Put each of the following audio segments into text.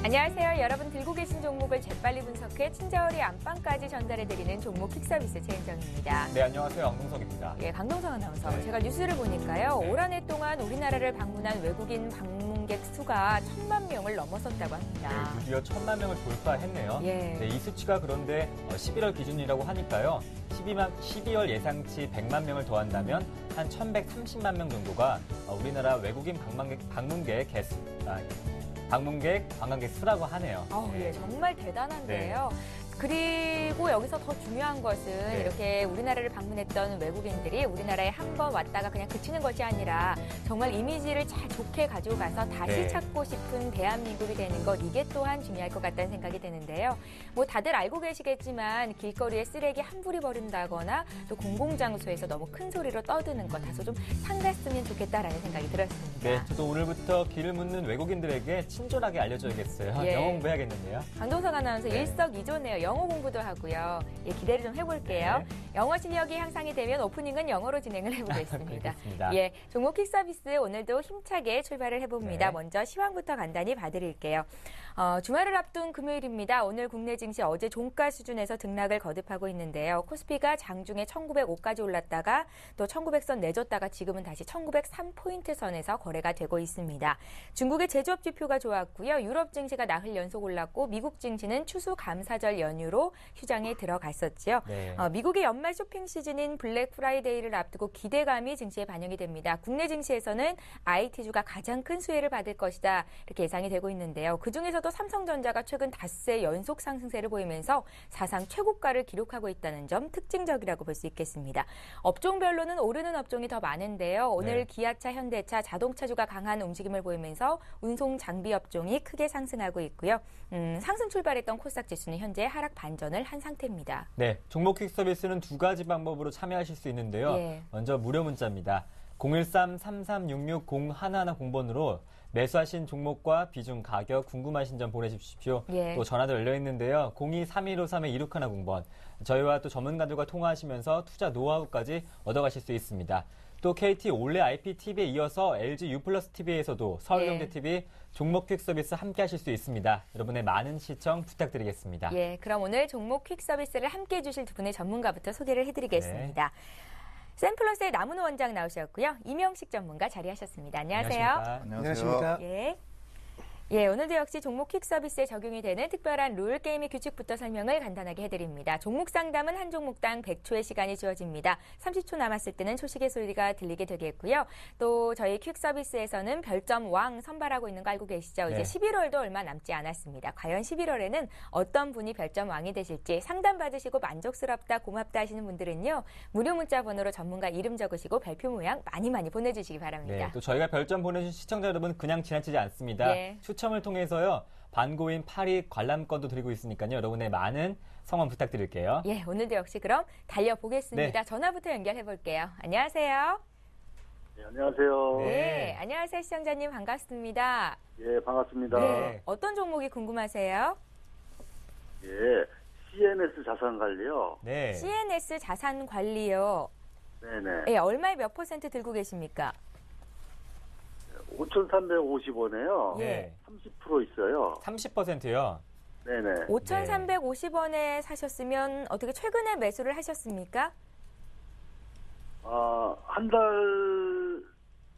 안녕하세요. 여러분 들고 계신 종목을 재빨리 분석해 친절히 안방까지 전달해드리는 종목 킥서비스 최은정입니다. 네, 안녕하세요. 강동석입니다. 예, 강동석 아나운서. 네. 제가 뉴스를 보니까요. 네. 올 한 해 동안 우리나라를 방문한 외국인 방문객 수가 1,000만 명을 넘어섰다고 합니다. 네, 드디어 1,000만 명을 돌파했네요. 예. 네, 이 수치가 그런데 11월 기준이라고 하니까요. 12월 예상치 100만 명을 더한다면 한 1,130만 명 정도가 우리나라 외국인 방문객, 관광객 수라고 하네요. 예, 정말 대단한데요. 그리고 여기서 더 중요한 것은 이렇게 우리나라를 방문했던 외국인들이 우리나라에 한 번 왔다가 그냥 그치는 것이 아니라 정말 이미지를 잘 좋게 가지고 가서 다시 찾고 싶은 대한민국이 되는 것, 이게 또한 중요할 것 같다는 생각이 드는데요. 뭐 다들 알고 계시겠지만 길거리에 쓰레기 함부로 버린다거나 또 공공장소에서 너무 큰 소리로 떠드는 것 다소 좀 삼갔으면 좋겠다라는 생각이 들었습니다. 네, 저도 오늘부터 길을 묻는 외국인들에게 친절하게 알려줘야겠어요. 예. 영어 공부해야겠는데요. 강동석 아나운서 일석이조네요. 영어 공부도 하고요. 예, 기대를 좀 해볼게요. 네. 영어 실력이 향상이 되면 오프닝은 영어로 진행을 해보겠습니다. 그렇습니다. 예, 종목 킥서비스 오늘도 힘차게 출발을 해봅니다. 네. 먼저 시황부터 간단히 봐드릴게요. 주말을 앞둔 금요일입니다. 오늘 국내 증시 어제 종가 수준에서 등락을 거듭하고 있는데요. 코스피가 장중에 1905까지 올랐다가 또 1900선 내줬다가 지금은 다시 1903포인트 선에서 거래가 되고 있습니다. 중국의 제조업 지표가 좋았고요. 유럽 증시가 나흘 연속 올랐고 미국 증시는 추수 감사절 연휴로 휴장에 들어갔었죠. 네. 미국의 연말 쇼핑 시즌인 블랙 프라이데이를 앞두고 기대감이 증시에 반영이 됩니다. 국내 증시에서는 IT주가 가장 큰 수혜를 받을 것이다, 이렇게 예상이 되고 있는데요. 그중에서도 삼성전자가 최근 닷새 연속 상승세를 보이면서 사상 최고가를 기록하고 있다는 점 특징적이라고 볼 수 있겠습니다. 업종별로는 오르는 업종이 더 많은데요. 오늘 기아차, 현대차, 자동차주가 강한 움직임을 보이면서 운송 장비 업종이 크게 상승하고 있고요. 상승 출발했던 코스닥 지수는 현재 하락 반전을 한 상태입니다. 네, 종목 퀵 서비스는 두 가지 방법으로 참여하실 수 있는데요. 먼저 무료 문자입니다. 013-3366-0110번으로 매수하신 종목과 비중, 가격, 궁금하신 점 보내주십시오. 또 전화도 열려있는데요. 02-3153-2610번. 저희와 또 전문가들과 통화하시면서 투자 노하우까지 얻어가실 수 있습니다. 또 KT 올레 IPTV에 이어서 LG U+TV에서도 서울경제TV 종목 퀵 서비스 함께 하실 수 있습니다. 여러분의 많은 시청 부탁드리겠습니다. 예, 그럼 오늘 종목 퀵 서비스를 함께 해주실 두 분의 전문가부터 소개를 해드리겠습니다. 샘플러스의 남은호 원장 나오셨고요. 이명식 전문가 자리하셨습니다. 안녕하세요. 안녕하십니까. 예, 오늘도 역시 종목 퀵 서비스에 적용이 되는 특별한 룰, 게임의 규칙부터 설명을 간단하게 해드립니다. 종목 상담은 한 종목당 100초의 시간이 주어집니다. 30초 남았을 때는 초시계 소리가 들리게 되겠고요. 또 저희 퀵 서비스에서는 별점 왕 선발하고 있는 거 알고 계시죠? 이제 11월도 얼마 남지 않았습니다. 과연 11월에는 어떤 분이 별점 왕이 되실지, 상담 받으시고 만족스럽다, 고맙다 하시는 분들은요, 무료 문자 번호로 전문가 이름 적으시고 별표 모양 많이 보내주시기 바랍니다. 네, 또 저희가 별점 보내주신 시청자 여러분 그냥 지나치지 않습니다. 추첨을 통해서요, 반고인 파리 관람권도 드리고 있으니까요. 여러분의 많은 성원 부탁드릴게요. 예, 오늘도 역시 그럼 달려보겠습니다. 전화부터 연결해볼게요. 안녕하세요. 네, 안녕하세요. 네, 안녕하세요. 시청자님 반갑습니다. 예, 반갑습니다. 네, 어떤 종목이 궁금하세요? 예, CNS 자산관리요. 네. CNS 자산관리요. 네네. 예, 얼마에 몇 % 들고 계십니까? 5,350원에요. 네. 30% 있어요. 30%요. 네네. 5,350원에 사셨으면 어떻게 최근에 매수를 하셨습니까? 한 달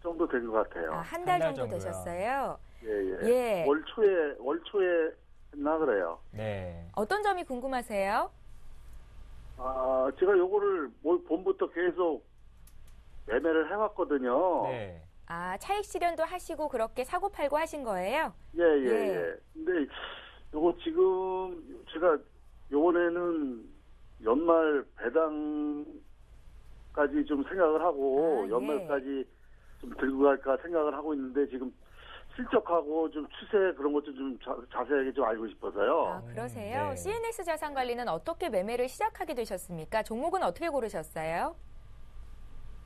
정도 된 것 같아요. 한 달 정도 정도요. 되셨어요. 예. 월 초에 했나 그래요. 네. 어떤 점이 궁금하세요? 제가 요거를 봄부터 계속 매매를 해왔거든요. 네. 차익 실현도 하시고 그렇게 사고 팔고 하신 거예요? 예. 근데 요거 지금 제가 요번에는 연말 배당까지 좀 생각을 하고 연말까지 좀 들고 갈까 생각을 하고 있는데 지금 실적하고 좀 추세 그런 것도 좀 자세하게 좀 알고 싶어서요. 그러세요? CNS 자산관리는 어떻게 매매를 시작하게 되셨습니까? 종목은 어떻게 고르셨어요?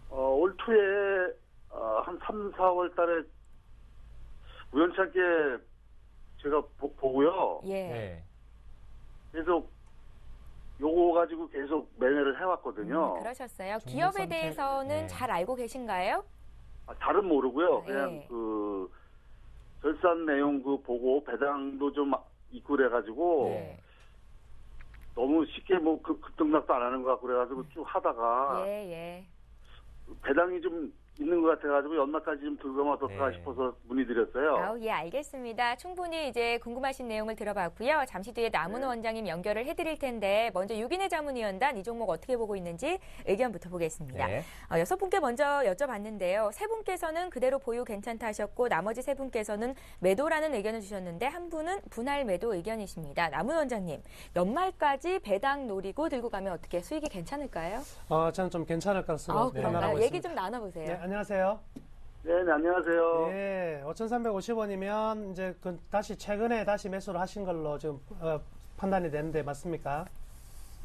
올 초에 한 3, 4월 달에 우연찮게 제가 보고요. 예. 네. 계속 요거 가지고 계속 매매를 해왔거든요. 그러셨어요. 종목 기업에 선택, 대해서는 네. 잘 알고 계신가요? 잘은 모르고요. 네. 그냥 결산 내용 보고 배당도 좀 있고 그래가지고 네. 너무 쉽게 급등락도 안 하는 것 같고 그래가지고 쭉 하다가 예. 배당이 좀 있는 것 같아가지고 연말까지 좀 들고 가면 어떨까 네. 싶어서 문의드렸어요. 예, 알겠습니다. 충분히 이제 궁금하신 내용을 들어봤고요. 잠시 뒤에 남은호 원장님 연결을 해드릴 텐데 먼저 유기내 자문위원단 이 종목 어떻게 보고 있는지 의견부터 보겠습니다. 네. 6분께 먼저 여쭤봤는데요. 3분께서는 그대로 보유 괜찮다 하셨고 나머지 3분께서는 매도라는 의견을 주셨는데 한 분은 분할 매도 의견이십니다. 남은호 원장님, 연말까지 배당 노리고 들고 가면 어떻게 수익이 괜찮을까요? 저는 좀 괜찮을 것으로 그런가요? 판단하고 얘기 있습니다. 좀 나눠보세요. 네, 안녕하세요. 네, 안녕하세요. 예, 5,350원이면 이제 다시 최근에 다시 매수를 하신 걸로 지금 판단이 되는데 맞습니까?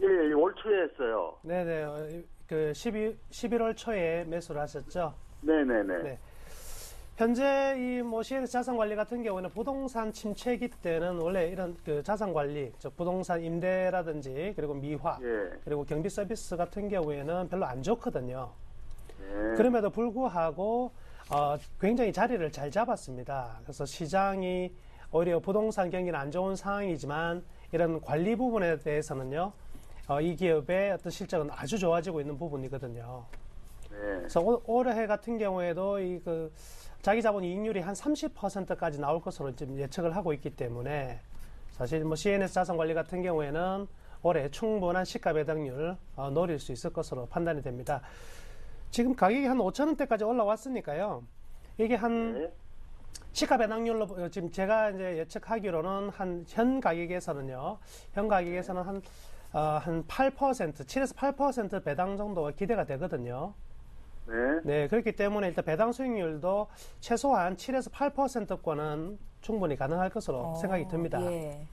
예, 올 초에 했어요. 네네, 11월 초에 매수를 하셨죠? 네네네. 네. 현재 이 CNS 자산관리 같은 경우는 부동산 침체기 때는 원래 이런 자산관리, 즉 부동산 임대라든지 그리고 미화, 예. 그리고 경비 서비스 같은 경우에는 별로 안 좋거든요. 예. 그럼에도 불구하고 굉장히 자리를 잘 잡았습니다. 그래서 시장이 오히려 부동산 경기는 안 좋은 상황이지만 이런 관리 부분에 대해서는요, 이 기업의 어떤 실적은 아주 좋아지고 있는 부분이거든요. 네. 그래서 올해 같은 경우에도 자기 자본 이익률이 한 30%까지 나올 것으로 지금 예측을 하고 있기 때문에 사실 CNS 자산관리 같은 경우에는 올해 충분한 시가 배당률 노릴 수 있을 것으로 판단이 됩니다. 지금 가격이 한 5,000원대까지 올라왔으니까요. 이게 한 시가 배당률로 지금 제가 이제 예측하기로는 현 가격에서는 한 8%, 7에서 8% 배당 정도가 기대가 되거든요. 네. 네, 그렇기 때문에 일단 배당 수익률도 최소한 7에서 8%권은 충분히 가능할 것으로 생각이 듭니다. 예.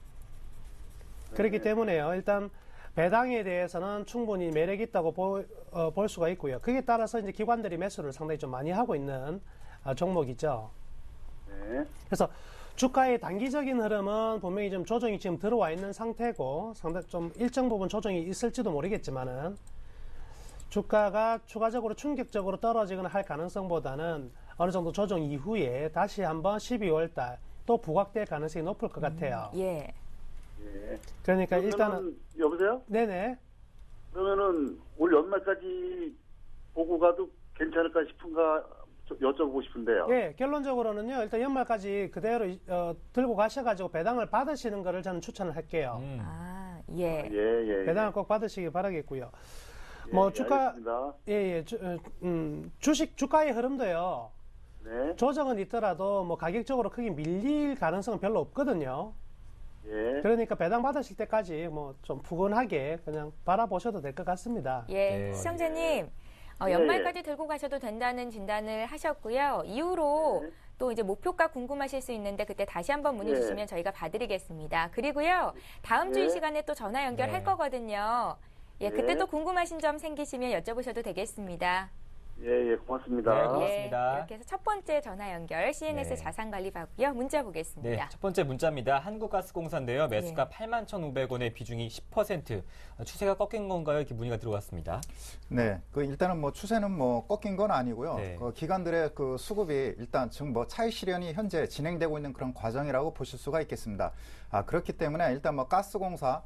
그렇기 때문에요. 일단 배당에 대해서는 충분히 매력이 있다고 볼 수가 있고요. 그에 따라서 이제 기관들이 매수를 상당히 좀 많이 하고 있는 종목이죠. 네. 그래서 주가의 단기적인 흐름은 분명히 좀 조정이 지금 들어와 있는 상태고 상당히 좀 일정 부분 조정이 있을지도 모르겠지만은 주가가 추가적으로 충격적으로 떨어지거나 할 가능성보다는 어느 정도 조정 이후에 다시 한번 12월 달 또 부각될 가능성이 높을 것 같아요. 예. 예. 그러니까 그러면은, 일단은 여보세요? 네네. 그러면은 올 연말까지 보고 가도 괜찮을까 싶은가 여쭤보고 싶은데요. 예, 결론적으로는요. 일단 연말까지 그대로 들고 가셔가지고 배당을 받으시는 거를 저는 추천을 할게요. 예. 예. 배당을 꼭 받으시기 바라겠고요. 예, 주가 알겠습니다. 주식 주가의 흐름도요. 네. 조정은 있더라도 가격적으로 크게 밀릴 가능성은 별로 없거든요. 예. 그러니까 배당 받으실 때까지 좀 푸근하게 그냥 바라보셔도 될 것 같습니다. 예. 네. 시청자님, 연말까지 들고 가셔도 된다는 진단을 하셨고요. 이후로 네. 또 이제 목표가 궁금하실 수 있는데 그때 다시 한번 문의 네. 주시면 저희가 봐드리겠습니다. 그리고요, 다음 주 이 네. 시간에 또 전화 연결할 네. 거거든요. 예, 그때 네. 또 궁금하신 점 생기시면 여쭤보셔도 되겠습니다. 예, 고맙습니다. 네, 고맙습니다. 예, 이렇게 해서 첫 번째 전화 연결 CNS 네. 자산관리 받고요. 문자 네, 보겠습니다. 첫 번째 문자입니다. 한국가스공사인데요. 매수가 81,500원에 비중이 10%. 추세가 꺾인 건가요? 이렇게 문의가 들어왔습니다. 네, 일단은 추세는 꺾인 건 아니고요. 네. 기관들의 수급이 일단 지금 차익 실현이 현재 진행되고 있는 그런 과정이라고 보실 수가 있겠습니다. 그렇기 때문에 일단 가스공사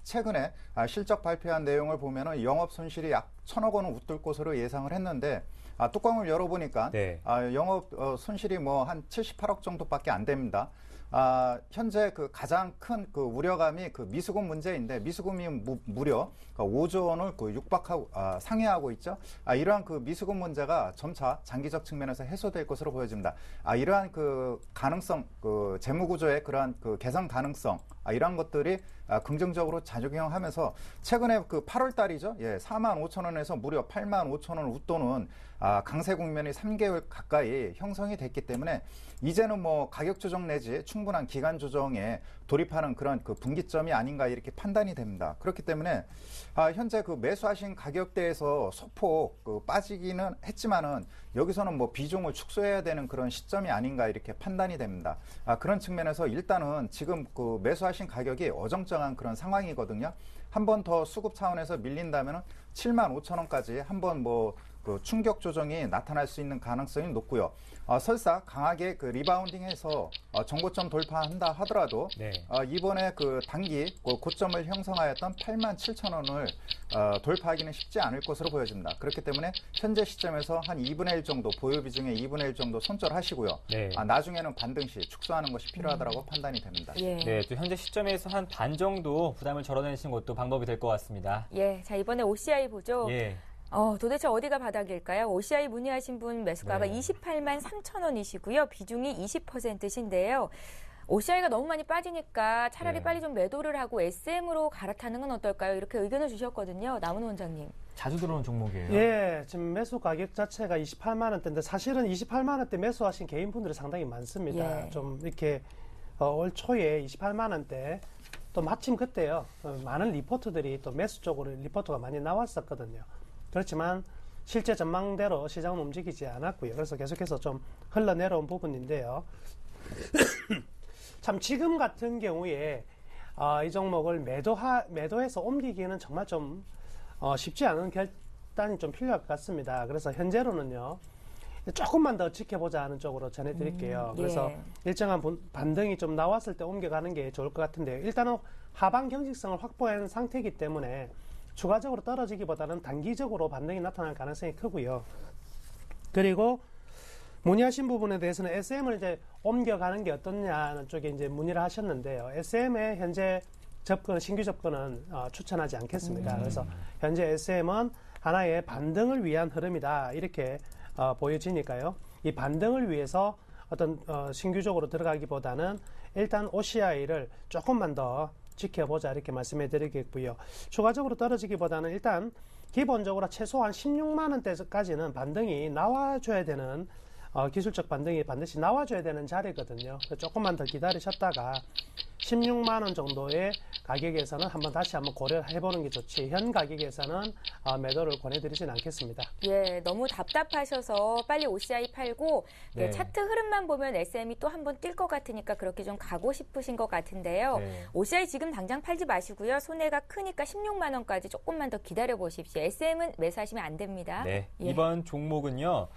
최근에 실적 발표한 내용을 보면은 영업 손실이 약 1,000억 원을 웃돌 것으로 예상을 했는데 뚜껑을 열어보니까 네. 영업 손실이 한 78억 정도밖에 안 됩니다. 현재 가장 큰 우려감이 미수금 문제인데 미수금이 무려 5조 원을 육박하고 상회하고 있죠. 이러한 미수금 문제가 점차 장기적 측면에서 해소될 것으로 보여집니다. 이러한 가능성, 재무구조의 그러한 개선 가능성, 이러한 것들이 긍정적으로 작용하면서 최근에 8월 달이죠. 45,000원에서 무려 85,000원을 웃도는 강세 국면이 3개월 가까이 형성이 됐기 때문에 이제는 가격 조정 내지 충분한 기간 조정에 돌입하는 그런 그 분기점이 아닌가 이렇게 판단이 됩니다. 그렇기 때문에 현재 그 매수하신 가격대에서 소폭 빠지기는 했지만은 여기서는 뭐 비중을 축소해야 되는 그런 시점이 아닌가 이렇게 판단이 됩니다. 그런 측면에서 일단은 지금 그 매수하신 가격이 어정쩡한 그런 상황이거든요. 한 번 더 수급 차원에서 밀린다면은 75,000원까지 한번 뭐 그 충격 조정이 나타날 수 있는 가능성이 높고요. 설사 강하게 그 리바운딩해서 정고점 돌파한다 하더라도 네. 이번에 그 단기 고점을 형성하였던 87,000원을 돌파하기는 쉽지 않을 것으로 보여집니다. 그렇기 때문에 현재 시점에서 한 2분의 1 정도 보유 비중의 2분의 1 정도 손절하시고요. 네. 나중에는 반등시 축소하는 것이 필요하다고 판단이 됩니다. 예. 네, 또 현재 시점에서 한 반 정도 부담을 덜어내시는 것도 방법이 될 것 같습니다. 예, 자 이번에 OCI 보죠. 예. 도대체 어디가 바닥일까요? OCI 문의하신 분 매수가가 네. 28만 3천 원이시고요. 비중이 20%신데요. OCI가 너무 많이 빠지니까 차라리 네. 빨리 좀 매도를 하고 SM으로 갈아타는 건 어떨까요? 이렇게 의견을 주셨거든요. 남은 원장님. 자주 들어오는 종목이에요. 예, 지금 매수 가격 자체가 28만 원대인데 사실은 28만 원대 매수하신 개인분들이 상당히 많습니다. 예. 좀 이렇게 올 초에 28만 원대 또 마침 그때요. 많은 리포트들이 또 매수 쪽으로 리포트가 많이 나왔었거든요. 그렇지만 실제 전망대로 시장은 움직이지 않았고요. 그래서 계속해서 좀 흘러내려온 부분인데요. 참 지금 같은 경우에 이 종목을 매도해서 옮기기는 정말 좀 쉽지 않은 결단이 좀 필요할 것 같습니다. 그래서 현재로는요. 조금만 더 지켜보자 하는 쪽으로 전해드릴게요. 그래서 예. 일정한 반등이 좀 나왔을 때 옮겨가는 게 좋을 것 같은데요. 일단은 하방 경직성을 확보한 상태이기 때문에 추가적으로 떨어지기보다는 단기적으로 반등이 나타날 가능성이 크고요. 그리고 문의하신 부분에 대해서는 SM을 이제 옮겨가는 게 어떻냐는 쪽에 이제 문의를 하셨는데요. SM의 현재 신규 접근은 추천하지 않겠습니다. 그래서 현재 SM은 하나의 반등을 위한 흐름이다. 이렇게 보여지니까요. 이 반등을 위해서 어떤 신규적으로 들어가기보다는 일단 OCI를 조금만 더 지켜보자 이렇게 말씀해 드리겠고요. 추가적으로 떨어지기보다는 일단 기본적으로 최소한 16만 원대까지는 반등이 나와줘야 되는 기술적 반등이 반드시 나와줘야 되는 자리거든요. 조금만 더 기다리셨다가 16만 원 정도의 가격에서는 다시 한번 고려해보는 게 좋지 현 가격에서는 매도를 권해드리진 않겠습니다. 예, 너무 답답하셔서 빨리 OCI 팔고 네. 차트 흐름만 보면 SM이 또 한번 뛸 것 같으니까 그렇게 좀 가고 싶으신 것 같은데요. 네. OCI 지금 당장 팔지 마시고요. 손해가 크니까 16만 원까지 조금만 더 기다려 보십시오. SM은 매수하시면 안 됩니다. 네. 예. 이번 종목은요.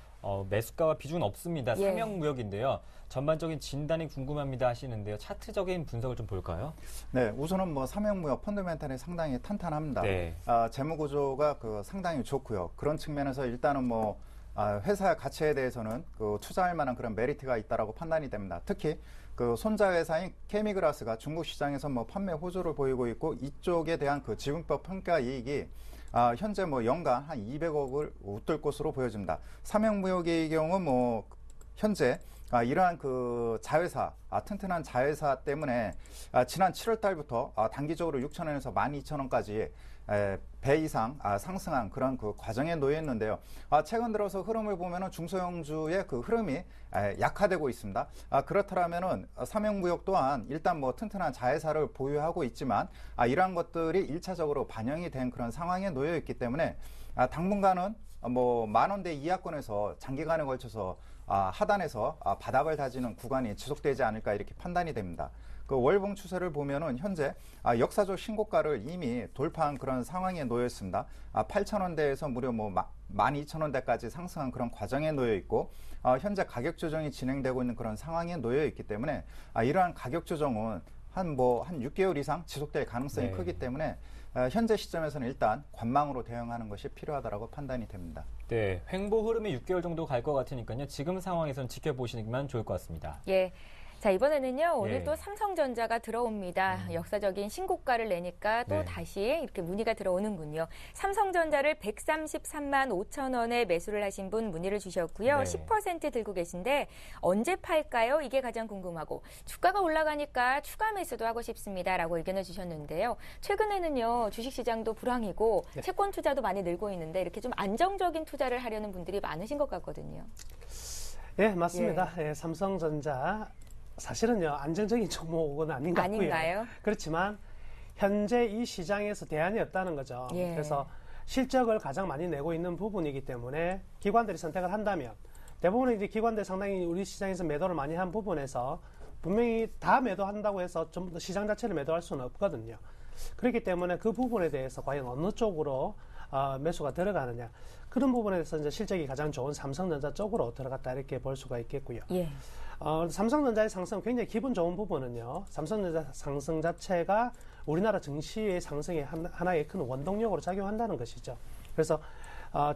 매수가와 비중은 없습니다. 예. 상명무역인데요. 전반적인 진단이 궁금합니다 하시는데요. 차트적인 분석을 좀 볼까요? 네, 우선은 뭐 삼형무역 펀더멘탈이 상당히 탄탄합니다. 네. 재무 구조가 상당히 좋고요. 그런 측면에서 일단은 뭐 회사 가치에 대해서는 투자할 만한 그런 메리트가 있다라고 판단이 됩니다. 특히 손자 회사인 케미그라스가 중국 시장에서 뭐 판매 호조를 보이고 있고 이쪽에 대한 지분법 평가 이익이 현재 뭐 연간 한 200억을 웃돌 것으로 보여집니다. 삼형무역의 경우 뭐 현재 이러한 자회사, 튼튼한 자회사 때문에 지난 7월 달부터 단기적으로 6,000원에서 12,000원까지 배 이상 상승한 그런 과정에 놓여 있는데요. 최근 들어서 흐름을 보면은 중소형주의 흐름이 약화되고 있습니다. 그렇더라면은 삼형무역 또한 일단 뭐 튼튼한 자회사를 보유하고 있지만 이러한 것들이 1차적으로 반영이 된 그런 상황에 놓여 있기 때문에 당분간은 뭐 10,000원대 이하권에서 장기간에 걸쳐서 하단에서 바닥을 다지는 구간이 지속되지 않을까 이렇게 판단이 됩니다. 월봉 추세를 보면은 현재 역사적 신고가를 이미 돌파한 그런 상황에 놓여 있습니다. 8,000원대에서 무려 뭐 12,000원대까지 상승한 그런 과정에 놓여 있고 현재 가격 조정이 진행되고 있는 그런 상황에 놓여 있기 때문에 이러한 가격 조정은 한 6개월 이상 지속될 가능성이 네. 크기 때문에 현재 시점에서는 일단 관망으로 대응하는 것이 필요하다고 판단이 됩니다. 네, 횡보 흐름이 6개월 정도 갈 것 같으니까요. 지금 상황에서는 지켜보시면 좋을 것 같습니다. 예. 자, 이번에는요, 오늘 예. 또 삼성전자가 들어옵니다. 역사적인 신고가를 내니까 또 네. 다시 이렇게 문의가 들어오는군요. 삼성전자를 133만 5천 원에 매수를 하신 분 문의를 주셨고요. 네. 10% 들고 계신데 언제 팔까요? 이게 가장 궁금하고 주가가 올라가니까 추가 매수도 하고 싶습니다라고 의견을 주셨는데요. 최근에는요, 주식시장도 불황이고 네. 채권 투자도 많이 늘고 있는데 이렇게 좀 안정적인 투자를 하려는 분들이 많으신 것 같거든요. 예, 맞습니다. 예, 삼성전자 사실은요, 안정적인 종목은 아닌 것 같고요. 아닌가요? 그렇지만 현재 이 시장에서 대안이 없다는 거죠. 예. 그래서 실적을 가장 많이 내고 있는 부분이기 때문에 기관들이 선택을 한다면 대부분의 이제 기관들 상당히 우리 시장에서 매도를 많이 한 부분에서 분명히 다 매도한다고 해서 전부 다 시장 자체를 매도할 수는 없거든요. 그렇기 때문에 그 부분에 대해서 과연 어느 쪽으로 매수가 들어가느냐, 그런 부분에 대해서 이제 실적이 가장 좋은 삼성전자 쪽으로 들어갔다 이렇게 볼 수가 있겠고요. 예. 삼성전자의 상승 굉장히 기분 좋은 부분은요. 삼성전자 상승 자체가 우리나라 증시의 상승에 하나의 큰 원동력으로 작용한다는 것이죠. 그래서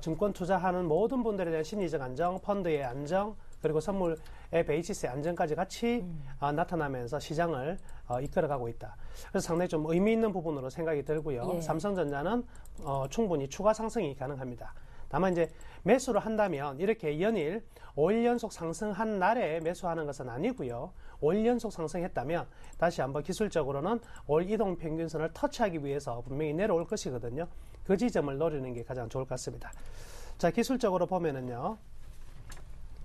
증권 투자하는 모든 분들에 대한 심리적 안정, 펀드의 안정, 그리고 선물의 베이시스의 안정까지 같이 나타나면서 시장을 이끌어가고 있다. 그래서 상당히 좀 의미 있는 부분으로 생각이 들고요. 예. 삼성전자는 충분히 추가 상승이 가능합니다. 다만 이제 매수를 한다면 이렇게 연일 5일 연속 상승한 날에 매수하는 것은 아니고요. 5일 연속 상승했다면 다시 한번 기술적으로는 올 이동 평균선을 터치하기 위해서 분명히 내려올 것이거든요. 그 지점을 노리는 게 가장 좋을 것 같습니다. 자, 기술적으로 보면은요.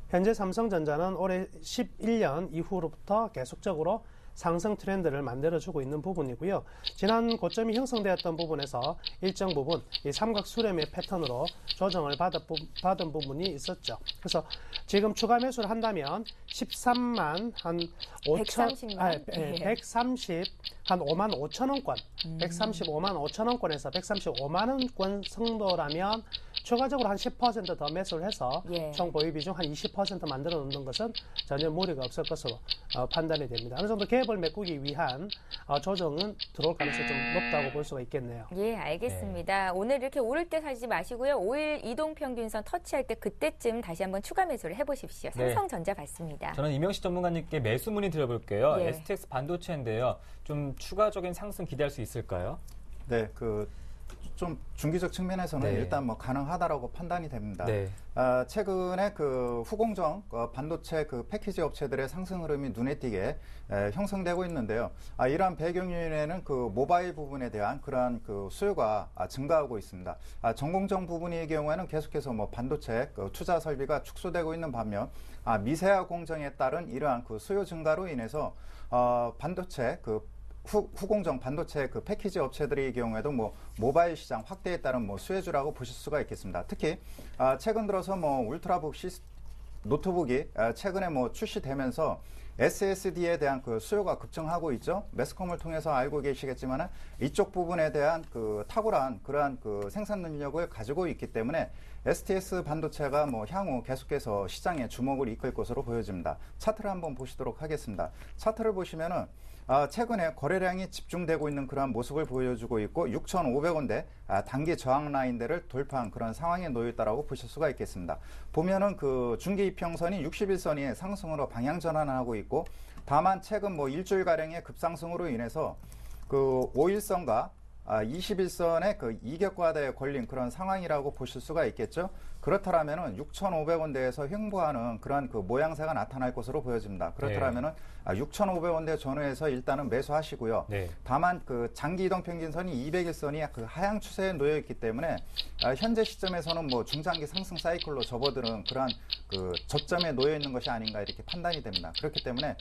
현재 삼성전자는 올해 11년 이후로부터 계속적으로 상승 트렌드를 만들어주고 있는 부분이고요. 지난 고점이 형성되었던 부분에서 일정 부분 이 삼각 수렴의 패턴으로 조정을 받은 부분이 있었죠. 그래서 지금 추가 매수를 한다면 13만 한 130 한 5만 5천 원권, 135만 5천 원권에서 135만 원권 정도라면 추가적으로 한 10% 더 매수를 해서 예. 총 보유 비중 한 20% 만들어 놓는 것은 전혀 무리가 없을 것으로 판단이 됩니다. 어느 정도 갭을 메꾸기 위한 조정은 들어올 가능성이 좀 높다고 볼 수가 있겠네요. 예, 알겠습니다. 오늘 이렇게 오를 때 사지 마시고요. 5일 이동평균선 터치할 때 그때쯤 다시 한번 추가 매수를 해보십시오. 삼성전자 받습니다. 저는 이명식 전문가님께 매수 문의 드려볼게요. 예. STX 반도체인데요. 좀 추가적인 상승 기대할 수 있을까요? 네, 좀 중기적 측면에서는 네. 일단 뭐 가능하다라고 판단이 됩니다. 네. 최근에 그 후공정 반도체 그 패키지 업체들의 상승 흐름이 눈에 띄게 형성되고 있는데요. 이러한 배경 요인에는 그 모바일 부분에 대한 그러한 그 수요가 증가하고 있습니다. 전공정 부분의 경우에는 계속해서 뭐 반도체 투자 설비가 축소되고 있는 반면 미세화 공정에 따른 이러한 그 수요 증가로 인해서 반도체 후공정 반도체 그 패키지 업체들의 경우에도 뭐 모바일 시장 확대에 따른 뭐 수혜주라고 보실 수가 있겠습니다. 특히 최근 들어서 뭐 울트라북 노트북이 최근에 뭐 출시되면서 SSD에 대한 그 수요가 급증하고 있죠. 매스컴을 통해서 알고 계시겠지만 이쪽 부분에 대한 그 탁월한 그러한 그 생산 능력을 가지고 있기 때문에 STS 반도체가 뭐 향후 계속해서 시장에 주목을 이끌 것으로 보여집니다. 차트를 한번 보시도록 하겠습니다. 차트를 보시면은 최근에 거래량이 집중되고 있는 그러한 모습을 보여주고 있고 6,500원대 단기 저항 라인대를 돌파한 그런 상황에 놓여 있다라고 보실 수가 있겠습니다. 보면은 그 중기 이평선이 61선이 상승으로 방향 전환을 하고 있고 다만 최근 뭐 일주일 가량의 급상승으로 인해서 그 5일선과 21선의 그 이격과대에 걸린 그런 상황이라고 보실 수가 있겠죠. 그렇다면은 6,500원대에서 횡보하는 그런 그 모양새가 나타날 것으로 보여집니다. 그렇다면은 6,500원대 전후에서 일단은 매수하시고요. 네. 다만 그 장기 이동 평균선이 200일선이 그 하향 추세에 놓여 있기 때문에 현재 시점에서는 뭐 중장기 상승 사이클로 접어드는 그러한 그 저점에 놓여 있는 것이 아닌가 이렇게 판단이 됩니다. 그렇기 때문에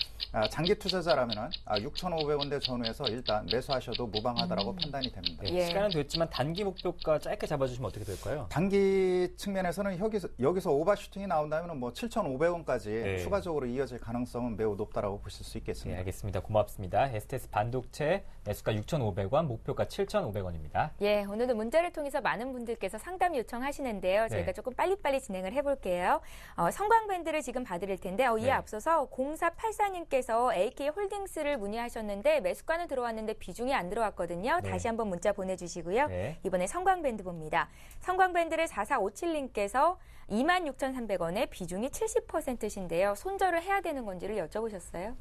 장기 투자자라면은 6,500원대 전후에서 일단 매수하셔도 무방하다라고 판단이 됩니다. 네, 예. 시간은 됐지만 단기 목표가 짧게 잡아주시면 어떻게 될까요? 단기 측면에서는 여기서 오버슈팅이 나온다면 뭐 7,500원까지 네. 추가적으로 이어질 가능성은 매우 높다라고 보실 수 네, 있겠습니다. 알겠습니다. 고맙습니다. STS 반도체 매수가 6,500원, 목표가 7,500원입니다. 예, 오늘도 문자를 통해서 많은 분들께서 상담 요청하시는데요. 저희가 네. 조금 빨리빨리 진행을 해볼게요. 성광밴드를 지금 봐드릴 텐데 이에 네. 앞서서 0484님께서 AK홀딩스를 문의하셨는데 매수가는 들어왔는데 비중이 안 들어왔거든요. 네. 다시 한번 문자 보내주시고요. 네. 이번에 성광밴드 봅니다. 성광밴드를 4457님께서 26,300원에 비중이 70%신데요. 손절을 해야 되는 건지를 여쭤보셨어요.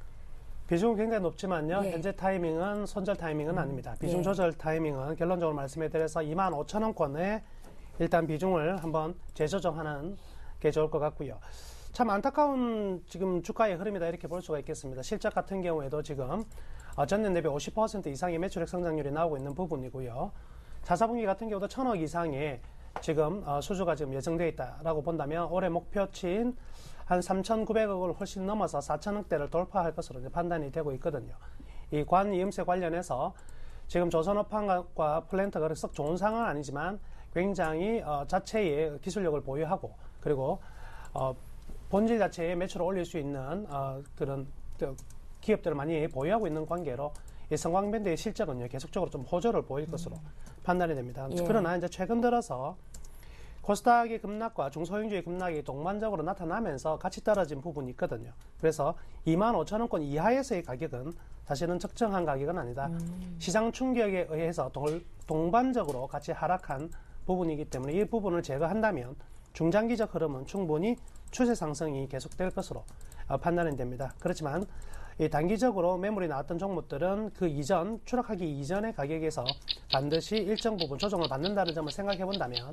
비중은 굉장히 높지만요. 예. 현재 타이밍은 손절 타이밍은 아닙니다. 비중 예. 조절 타이밍은 결론적으로 말씀해드려서 25,000원권에 일단 비중을 한번 재조정하는 게 좋을 것 같고요. 참 안타까운 지금 주가의 흐름이다 이렇게 볼 수가 있겠습니다. 실적 같은 경우에도 지금 전년 대비 50% 이상의 매출액 성장률이 나오고 있는 부분이고요. 4, 4분기 같은 경우도 1,000억 이상의 지금 수주가 지금 예정되어 있다라고 본다면 올해 목표치인 한 3,900억을 훨씬 넘어서 4천억대를 돌파할 것으로 이제 판단이 되고 있거든요. 이 관 이음새 관련해서 지금 조선업황과 플랜트가 썩 좋은 상황은 아니지만 굉장히 자체의 기술력을 보유하고 그리고 본질 자체의 매출을 올릴 수 있는 그런 기업들을 많이 보유하고 있는 관계로 이 성광밴드의 실적은 계속적으로 좀 호조를 보일 것으로 판단이 됩니다. 예. 그러나 이제 최근 들어서 코스닥의 급락과 중소형주의 급락이 동반적으로 나타나면서 같이 떨어진 부분이 있거든요. 그래서 25,000원권 이하에서의 가격은 사실은 적정한 가격은 아니다. 시장 충격에 의해서 동반적으로 같이 하락한 부분이기 때문에 이 부분을 제거한다면 중장기적 흐름은 충분히 추세 상승이 계속될 것으로 판단이 됩니다. 그렇지만 이 단기적으로 매물이 나왔던 종목들은 그 이전 추락하기 이전의 가격에서 반드시 일정 부분 조정을 받는다는 점을 생각해 본다면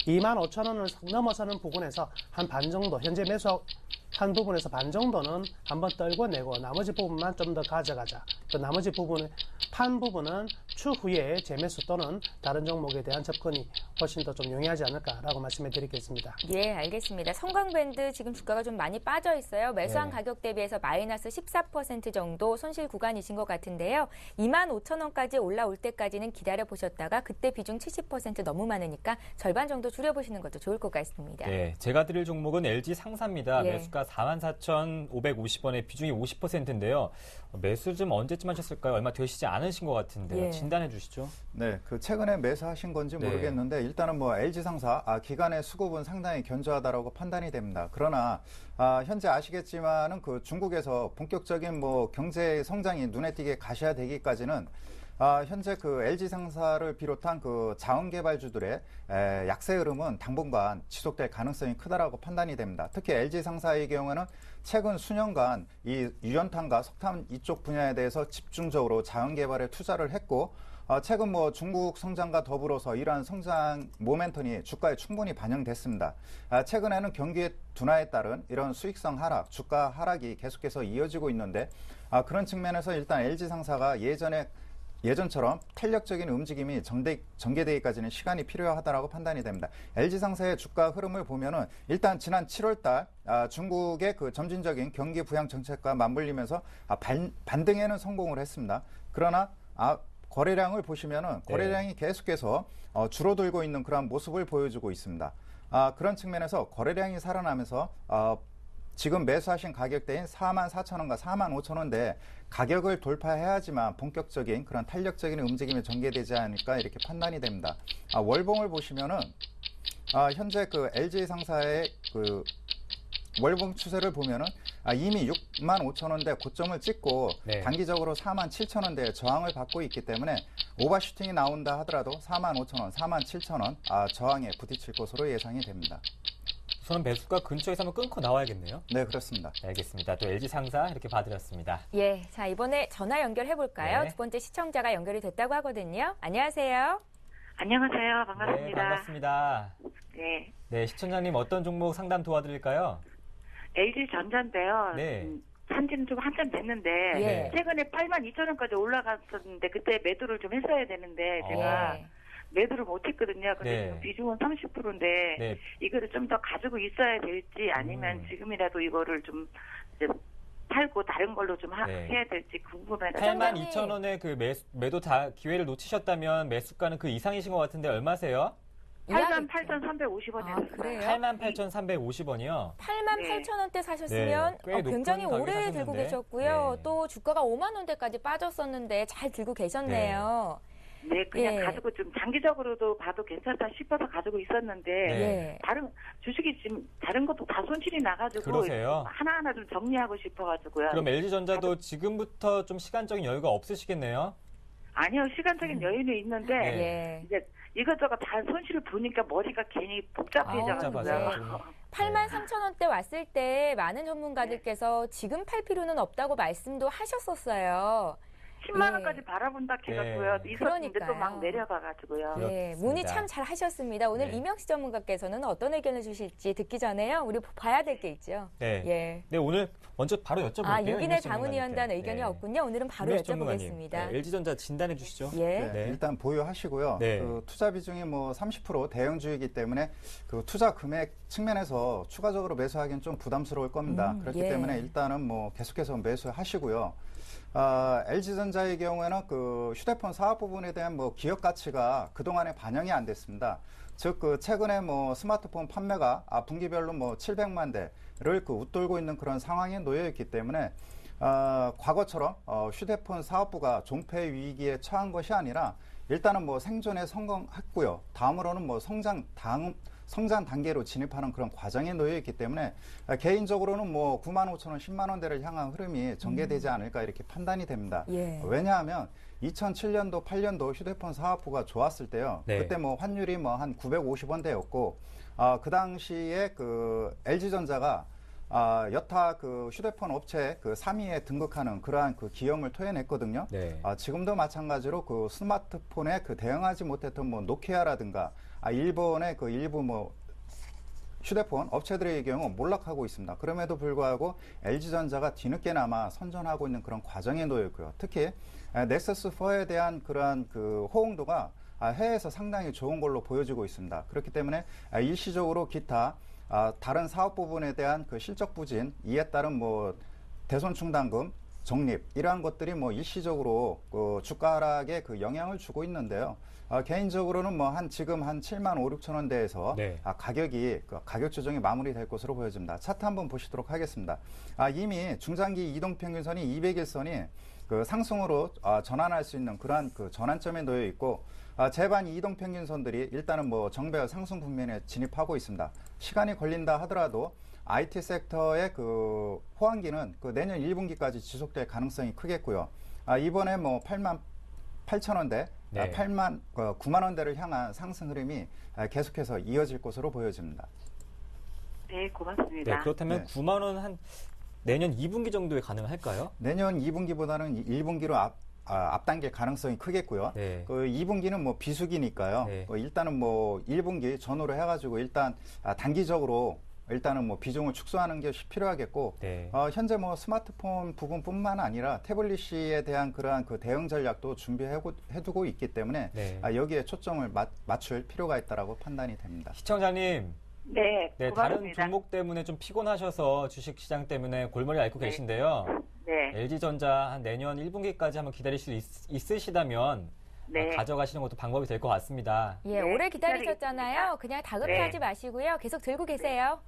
25,000원을 넘어서는 부분에서 한 반 정도 현재 매수한 부분에서 반 정도는 한번 떨고 내고 나머지 부분만 좀 더 가져가자. 그 나머지 부분은 판 부분은 추후에 재매수 또는 다른 종목에 대한 접근이 훨씬 더 좀 용이하지 않을까라고 말씀해 드리겠습니다. 예, 알겠습니다. 성광밴드 지금 주가가 좀 많이 빠져 있어요. 매수한 가격 대비해서 마이너스 14% 정도 손실 구간이신 것 같은데요. 25,000원까지 올라올 때까지는 기다려 보셨다가 그때 비중 70% 너무 많으니까 절반 정도 줄여보시는 것도 좋을 것 같습니다. 네, 제가 드릴 종목은 LG 상사입니다. 예. 매수가 44,550원에 비중이 50%인데요. 매수 좀 언제쯤 하셨을까요? 얼마 되시지 않으신 것 같은데요. 예. 진단해 주시죠. 네, 그 최근에 매수하신 건지 네. 모르겠는데 일단은 뭐 LG상사 기간의 수급은 상당히 견조하다라고 판단이 됩니다. 그러나 현재 아시겠지만은 그 중국에서 본격적인 뭐 경제 성장이 눈에 띄게 가셔야 되기까지는 현재 그 LG상사를 비롯한 그 자원개발주들의 약세 흐름은 당분간 지속될 가능성이 크다라고 판단이 됩니다. 특히 LG상사의 경우는 최근 수년간 이 유연탄과 석탄 이쪽 분야에 대해서 집중적으로 자원개발에 투자를 했고 최근 뭐 중국 성장과 더불어서 이러한 성장 모멘텀이 주가에 충분히 반영됐습니다. 최근에는 경기의 둔화에 따른 이런 수익성 하락, 주가 하락이 계속해서 이어지고 있는데 그런 측면에서 일단 LG상사가 예전처럼 탄력적인 움직임이 전개되기까지는 시간이 필요하다고 판단이 됩니다. LG상사의 주가 흐름을 보면은 일단 지난 7월달 중국의 그 점진적인 경기 부양 정책과 맞물리면서 반등에는 성공을 했습니다. 그러나 거래량을 보시면은 거래량이 계속해서 줄어들고 있는 그런 모습을 보여주고 있습니다. 그런 측면에서 거래량이 살아나면서 지금 매수하신 가격대인 44,000원과 45,000원대 가격을 돌파해야지만 본격적인 그런 탄력적인 움직임이 전개되지 않을까 이렇게 판단이 됩니다. 월봉을 보시면은 현재 그 LG 상사의 그 월봉 추세를 보면은 이미 65,000원대 고점을 찍고 단기적으로 47,000원대의 저항을 받고 있기 때문에 오버슈팅이 나온다 하더라도 45,000원, 47,000원 저항에 부딪힐 것으로 예상이 됩니다. 우선은 매수가 근처에서 한번 끊고 나와야겠네요. 네, 그렇습니다. 네, 알겠습니다. 또 LG 상사 이렇게 봐드렸습니다. 예, 자 이번에 전화 연결해볼까요? 네. 두 번째 시청자가 연결이 됐다고 하거든요. 안녕하세요. 안녕하세요. 반갑습니다. 네, 반갑습니다. 네. 네, 시청자님 어떤 종목 상담 도와드릴까요? LG전자인데요. 네. 산지는 좀 한참 됐는데 예. 최근에 82,000원까지 올라갔었는데 그때 매도를 좀 했어야 되는데 제가 예. 매도를 못했거든요. 근데 네. 지금 비중은 30%인데 네. 이거를 좀 더 가지고 있어야 될지 아니면 지금이라도 이거를 좀 이제 팔고 다른 걸로 좀 네. 해야 될지 궁금해요. 82,000원에 그 매도 기회를 놓치셨다면 매수가는 그 이상이신 것 같은데 얼마세요? 88,350원에 아, 그래요? 88,350원이요. 88,000원대 사셨으면 네, 꽤 높은 굉장히 가격에 오래 사셨는데. 들고 계셨고요. 네. 또 주가가 5만 원대까지 빠졌었는데 잘 들고 계셨네요. 네, 그냥 예. 가지고 좀 장기적으로도 봐도 괜찮다 싶어서 가지고 있었는데 네. 예. 다른 주식이 지금 다른 것도 다 손실이 나가지고 그러세요? 하나하나 좀 정리하고 싶어가지고요. 그럼 LG전자도 지금부터 좀 시간적인 여유가 없으시겠네요? 아니요, 시간적인 여유는 있는데 네. 예. 이제 이것저것 다 손실을 보니까 머리가 괜히 복잡해져가지고요. 복잡하세요. 83,000원대 왔을 때 많은 전문가들께서 지금 팔 필요는 없다고 말씀도 하셨었어요. 10만 원까지 바라본다 해가지고요. 네. 있었는데 또 막 그러니까요. 내려가가지고요. 예, 그렇습니다. 문의 참 잘 하셨습니다. 오늘 네. 이명식 전문가께서는 어떤 의견을 주실지 듣기 전에요. 우리 봐야 될 게 있죠. 네. 예. 네, 오늘 먼저 바로 여쭤볼게요. 아, 유기내 이명식 자문위원단 전문가님께. 의견이 네. 없군요. 오늘은 바로 이명식 전문가님, 여쭤보겠습니다. 네, LG전자 진단해 주시죠. 예. 네. 일단 보유하시고요. 네. 그 투자 비중이 뭐 30% 대형주이기 때문에 그 투자 금액 측면에서 추가적으로 매수하기는 좀 부담스러울 겁니다. 그렇기 예. 때문에 일단은 뭐 계속해서 매수하시고요. LG전자의 경우에는 그 휴대폰 사업 부분에 대한 뭐 기업 가치가 그동안에 반영이 안 됐습니다. 즉, 그 최근에 뭐 스마트폰 판매가 분기별로 뭐 700만 대를 그 웃돌고 있는 그런 상황에 놓여 있기 때문에 과거처럼 휴대폰 사업부가 존폐 위기에 처한 것이 아니라 일단은 뭐 생존에 성공했고요. 다음으로는 뭐 성장 단계로 진입하는 그런 과정에 놓여 있기 때문에 개인적으로는 뭐 9만 5천 원, 10만 원대를 향한 흐름이 전개되지 않을까 이렇게 판단이 됩니다. 예. 왜냐하면 2007년도, 8년도 휴대폰 사업부가 좋았을 때요. 네. 그때 뭐 환율이 뭐 한 950원대였고 그 당시에 그 LG전자가 여타 그 휴대폰 업체 그 3위에 등극하는 그러한 그 기염을 토해냈거든요. 네. 지금도 마찬가지로 그 스마트폰에 그 대응하지 못했던 뭐 노키아라든가 일본의 그 일부 뭐 휴대폰 업체들의 경우 몰락하고 있습니다. 그럼에도 불구하고 LG전자가 뒤늦게나마 선전하고 있는 그런 과정에 놓여 있고요. 특히 넥서스 4에 대한 그러한 그 호응도가 해외에서 상당히 좋은 걸로 보여지고 있습니다. 그렇기 때문에 일시적으로 기타 다른 사업 부분에 대한 그 실적 부진, 이에 따른 뭐 대손 충당금, 적립 이러한 것들이 뭐 일시적으로 그 주가 하락에 그 영향을 주고 있는데요. 개인적으로는 뭐 지금 한 7만 5, 6천 원대에서 네. 가격이 가격 조정이 마무리될 것으로 보여집니다. 차트 한번 보시도록 하겠습니다. 이미 중장기 이동평균선이 200일선이 그 상승으로 전환할 수 있는 그러한 그 전환점에 놓여 있고 제반 이동평균선들이 일단은 뭐 정배열 상승 국면에 진입하고 있습니다. 시간이 걸린다 하더라도 IT 섹터의 그 호황기는 그 내년 1분기까지 지속될 가능성이 크겠고요. 이번에 뭐 8만 8천 원대, 네. 9만 원대를 향한 상승 흐름이 계속해서 이어질 것으로 보여집니다. 네, 고맙습니다. 네, 그렇다면 네. 9만 원 한 내년 2분기 정도에 가능할까요? 내년 2분기보다는 1분기로 앞당길 가능성이 크겠고요. 네. 그 2분기는 뭐 비수기니까요. 네. 일단은 뭐 1분기 전후로 해가지고 일단 단기적으로 일단은 뭐 비중을 축소하는 게 필요하겠고, 네. 현재 뭐 스마트폰 부분뿐만 아니라 태블릿에 대한 그러한 그 대응 전략도 준비해두고 있기 때문에 네. 여기에 초점을 맞출 필요가 있다라고 판단이 됩니다. 시청자님, 네, 네, 다른 고맙습니다. 종목 때문에 좀 피곤하셔서 주식시장 때문에 골머리 앓고 네. 계신데요. 네, LG전자 한 내년 1분기까지 한번 기다릴 수 있으시다면 네. 가져가시는 것도 방법이 될 것 같습니다. 예, 네, 오래 기다리셨잖아요. 그냥 다급해하지 네. 마시고요. 계속 들고 계세요.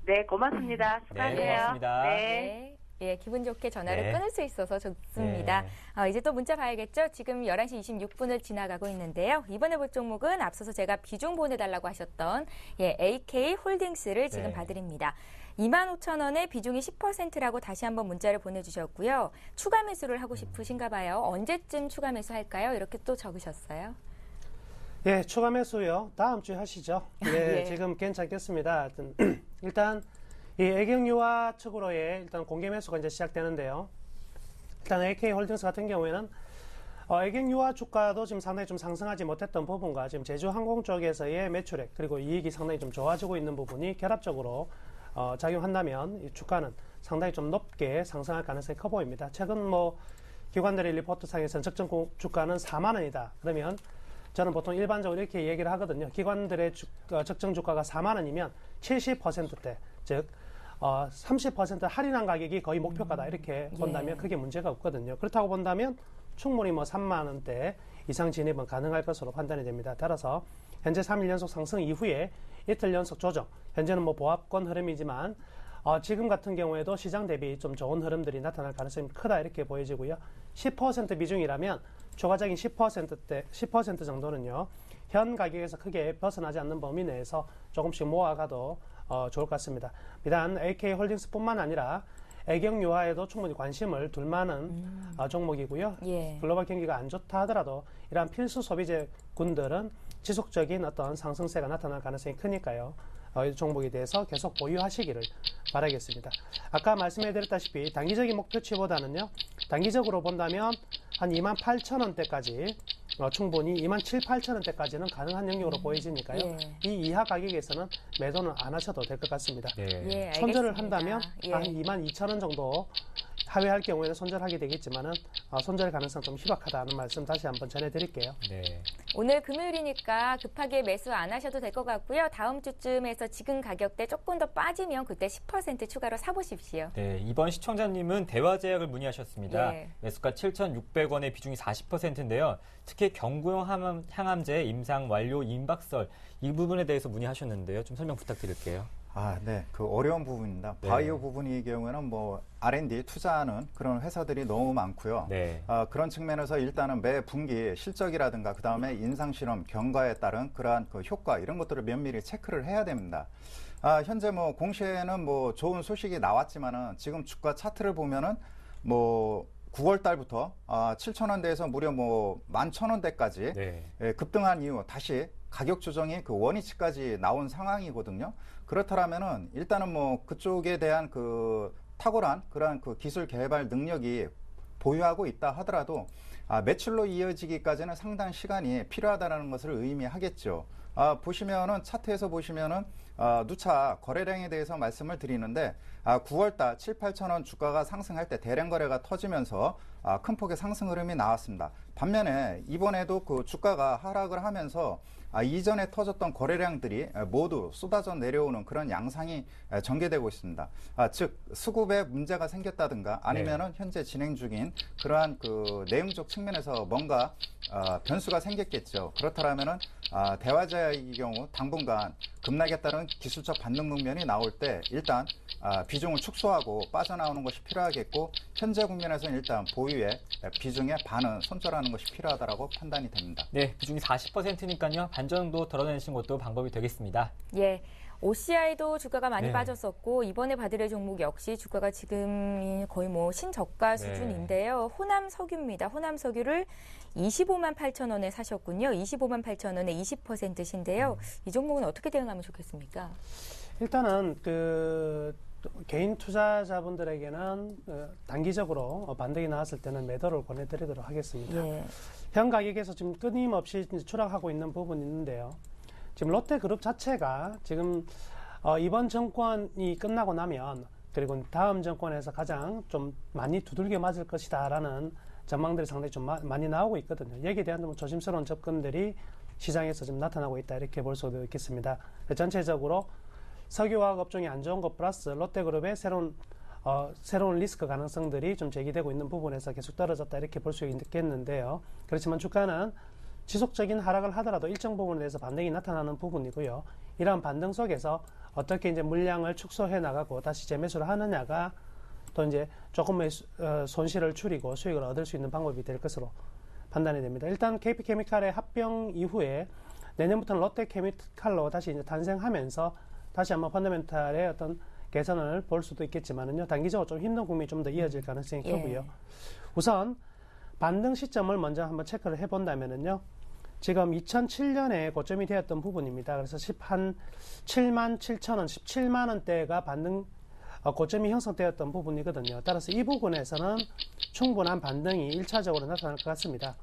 네, 고맙습니다. 네, 수고하세요. 고맙습니다. 네. 네. 예, 기분 좋게 전화를 네. 끊을 수 있어서 좋습니다. 이제 또 문자 봐야겠죠? 지금 11시 26분을 지나가고 있는데요. 이번에 볼 종목은 앞서서 제가 비중 보내달라고 하셨던 AK 홀딩스를 지금 네. 봐드립니다. 25,000원에 비중이 10%라고 다시 한번 문자를 보내주셨고요. 추가 매수를 하고 싶으신가 봐요. 언제쯤 추가 매수할까요? 이렇게 또 적으셨어요. 예, 추가 매수요. 다음 주에 하시죠. 예, 예. 지금 괜찮겠습니다. 일단 이 애경유화 측으로의 일단 공개 매수가 이제 시작되는데요. 일단 AK홀딩스 같은 경우에는 애경유화 주가도 지금 상당히 좀 상승하지 못했던 부분과 지금 제주항공 쪽에서의 매출액 그리고 이익이 상당히 좀 좋아지고 있는 부분이 결합적으로 작용한다면 이 주가는 상당히 좀 높게 상승할 가능성이 커 보입니다. 최근 뭐 기관들의 리포트상에서는 적정 주가는 4만 원이다. 그러면 저는 보통 일반적으로 이렇게 얘기를 하거든요. 기관들의 적정 주가가 4만 원이면 70%대, 즉 30% 할인한 가격이 거의 목표가다. 이렇게 본다면 크게 문제가 없거든요. 그렇다고 본다면 충분히 뭐 3만 원대 이상 진입은 가능할 것으로 판단이 됩니다. 따라서 현재 3일 연속 상승 이후에 이틀 연속 조정. 현재는 뭐 보합권 흐름이지만 지금 같은 경우에도 시장 대비 좀 좋은 흐름들이 나타날 가능성이 크다 이렇게 보여지고요. 10% 비중이라면 추가적인 10% 정도는요. 현 가격에서 크게 벗어나지 않는 범위 내에서 조금씩 모아가도 좋을 것 같습니다. 비단 AK홀딩스뿐만 아니라 애경유화에도 충분히 관심을 둘 만한 종목이고요. 예. 글로벌 경기가 안 좋다 하더라도 이러한 필수 소비재군들은 지속적인 어떤 상승세가 나타날 가능성이 크니까요. 이 종목에 대해서 계속 보유하시기를 바라겠습니다. 아까 말씀해드렸다시피 단기적인 목표치보다는요. 단기적으로 본다면 한 28,000원대까지 충분히 27,000원대까지는 가능한 영역으로 보여지니까요. 예. 이 이하 가격에서는 매도는 안 하셔도 될 것 같습니다. 예, 손절을 알겠습니다. 한다면 예. 한 22,000원 정도 하회할 경우에는 손절하게 되겠지만은 손절 가능성 좀 희박하다는 말씀 다시 한번 전해드릴게요. 네. 오늘 금요일이니까 급하게 매수 안 하셔도 될 것 같고요. 다음 주쯤에서 지금 가격대 조금 더 빠지면 그때 10% 추가로 사보십시오. 네, 이번 시청자님은 대화제약을 문의하셨습니다. 예. 매수가 7,600원의 비중이 40%인데요. 특히 경구용 항암제 임상 완료 임박설 이 부분에 대해서 문의하셨는데요. 좀 설명 부탁드릴게요. 네. 그 어려운 부분입니다. 네. 바이오 부분의 경우에는 뭐 R&D 투자하는 그런 회사들이 너무 많고요. 네. 그런 측면에서 일단은 매 분기 실적이라든가 그 다음에 인상실험 경과에 따른 그러한 그 효과 이런 것들을 면밀히 체크를 해야 됩니다. 현재 뭐 공시에는 뭐 좋은 소식이 나왔지만은 지금 주가 차트를 보면은 뭐 9월 달부터 7,000원대에서 무려 뭐 11,000원대까지 네. 급등한 이후 다시 가격 조정이 그 원위치까지 나온 상황이거든요. 그렇다면은 일단은 뭐 그쪽에 대한 그 탁월한 그러한 그 기술 개발 능력이 보유하고 있다 하더라도 매출로 이어지기까지는 상당한 시간이 필요하다는 것을 의미하겠죠. 보시면은 차트에서 보시면은 누차 거래량에 대해서 말씀을 드리는데 9월달 7, 8천 원 주가가 상승할 때 대량 거래가 터지면서 큰 폭의 상승 흐름이 나왔습니다. 반면에 이번에도 그 주가가 하락을 하면서 이전에 터졌던 거래량들이 모두 쏟아져 내려오는 그런 양상이 전개되고 있습니다. 즉 수급에 문제가 생겼다든가 아니면은 현재 진행 중인 그러한 그 내용적 측면에서 뭔가 변수가 생겼겠죠. 그렇다면은 대화제의 경우 당분간 급락에 따른 기술적 반등 국면이 나올 때 일단 비중을 축소하고 빠져나오는 것이 필요하겠고 현재 국면에서는 일단 보유의 비중의 반은 손절하는 것이 필요하다고 판단이 됩니다. 네, 비중이 40%니까요. 반 정도 덜어내시는 것도 방법이 되겠습니다. 예. OCI도 주가가 많이 네. 빠졌었고 이번에 받을 종목 역시 주가가 지금 거의 뭐 신저가 수준인데요. 호남 석유입니다. 호남 석유를 25만 8천 원에 사셨군요. 25만 8천 원에 20%신데요. 이 종목은 어떻게 대응하면 좋겠습니까? 일단은 그 개인 투자자분들에게는 단기적으로 반등이 나왔을 때는 매도를 권해드리도록 하겠습니다. 예. 현 가격에서 지금 끊임없이 추락하고 있는 부분이 있는데요. 지금 롯데그룹 자체가 지금 이번 정권이 끝나고 나면 그리고 다음 정권에서 가장 좀 많이 두들겨 맞을 것이다라는 전망들이 상당히 좀 많이 나오고 있거든요. 여기에 대한 좀 조심스러운 접근들이 시장에서 좀 나타나고 있다 이렇게 볼 수도 있겠습니다. 전체적으로 석유화학 업종이 안 좋은 것 플러스 롯데그룹의 새로운 리스크 가능성들이 좀 제기되고 있는 부분에서 계속 떨어졌다 이렇게 볼 수 있겠는데요. 그렇지만 주가는 지속적인 하락을 하더라도 일정 부분에 대해서 반등이 나타나는 부분이고요. 이러한 반등 속에서 어떻게 이제 물량을 축소해 나가고 다시 재매수를 하느냐가 또 이제 조금의 손실을 줄이고 수익을 얻을 수 있는 방법이 될 것으로 판단이 됩니다. 일단 KP케미칼의 합병 이후에 내년부터는 롯데케미칼로 다시 이제 탄생하면서 다시 한번 펀더멘탈의 어떤 개선을 볼 수도 있겠지만은요. 단기적으로 좀 힘든 국면이 좀 더 이어질 가능성이 크고요. 우선 반등 시점을 먼저 한번 체크를 해본다면은요. 지금 2007년에 고점이 되었던 부분입니다. 그래서 7만 7천 원, 17만 원대가 반등 고점이 형성되었던 부분이거든요. 따라서 이 부분에서는 충분한 반등이 1차적으로 나타날 것 같습니다.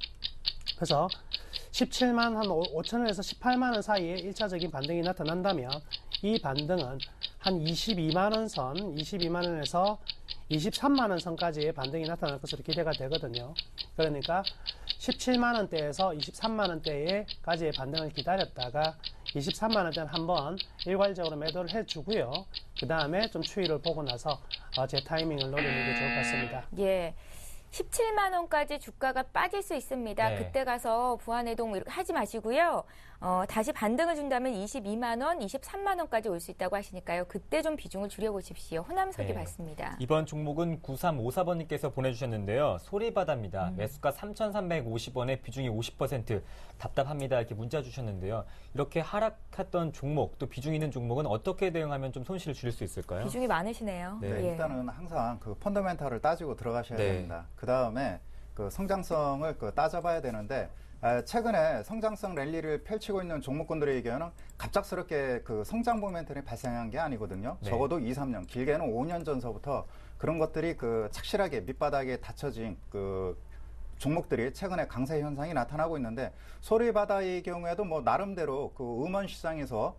그래서 17만 한 5천 원에서 18만 원 사이에 1차적인 반등이 나타난다면 이 반등은 한 22만 원 선, 22만 원에서 23만 원 선까지의 반등이 나타날 것으로 기대가 되거든요. 그러니까 17만 원대에서 23만 원대에까지의 반등을 기다렸다가 23만 원대는 한번 일괄적으로 매도를 해주고요. 그 다음에 좀 추이를 보고 나서 제 타이밍을 노리는 게 좋을 것 같습니다. 예. 17만 원까지 주가가 빠질 수 있습니다. 네. 그때 가서 부안해동 이렇게 하지 마시고요. 다시 반등을 준다면 22만 원, 23만 원까지 올 수 있다고 하시니까요. 그때 좀 비중을 줄여보십시오. 호남석유 네. 받습니다. 이번 종목은 9354번님께서 보내주셨는데요. 소리바다입니다. 매수가 3,350원에 비중이 50%. 답답합니다. 이렇게 문자 주셨는데요. 이렇게 하락했던 종목, 또 비중 있는 종목은 어떻게 대응하면 좀 손실을 줄일 수 있을까요? 비중이 많으시네요. 네. 네, 예. 일단은 항상 그 펀더멘탈을 따지고 들어가셔야 네. 됩니다. 그 다음에 그 성장성을 따져봐야 되는데 최근에 성장성 랠리를 펼치고 있는 종목군들의 경우는 갑작스럽게 그 성장 모멘텀이 발생한 게 아니거든요. 네. 적어도 2, 3년, 길게는 5년 전서부터 그런 것들이 그 착실하게 밑바닥에 닫혀진 그 종목들이 최근에 강세 현상이 나타나고 있는데 소리바다의 경우에도 뭐 나름대로 그 음원 시장에서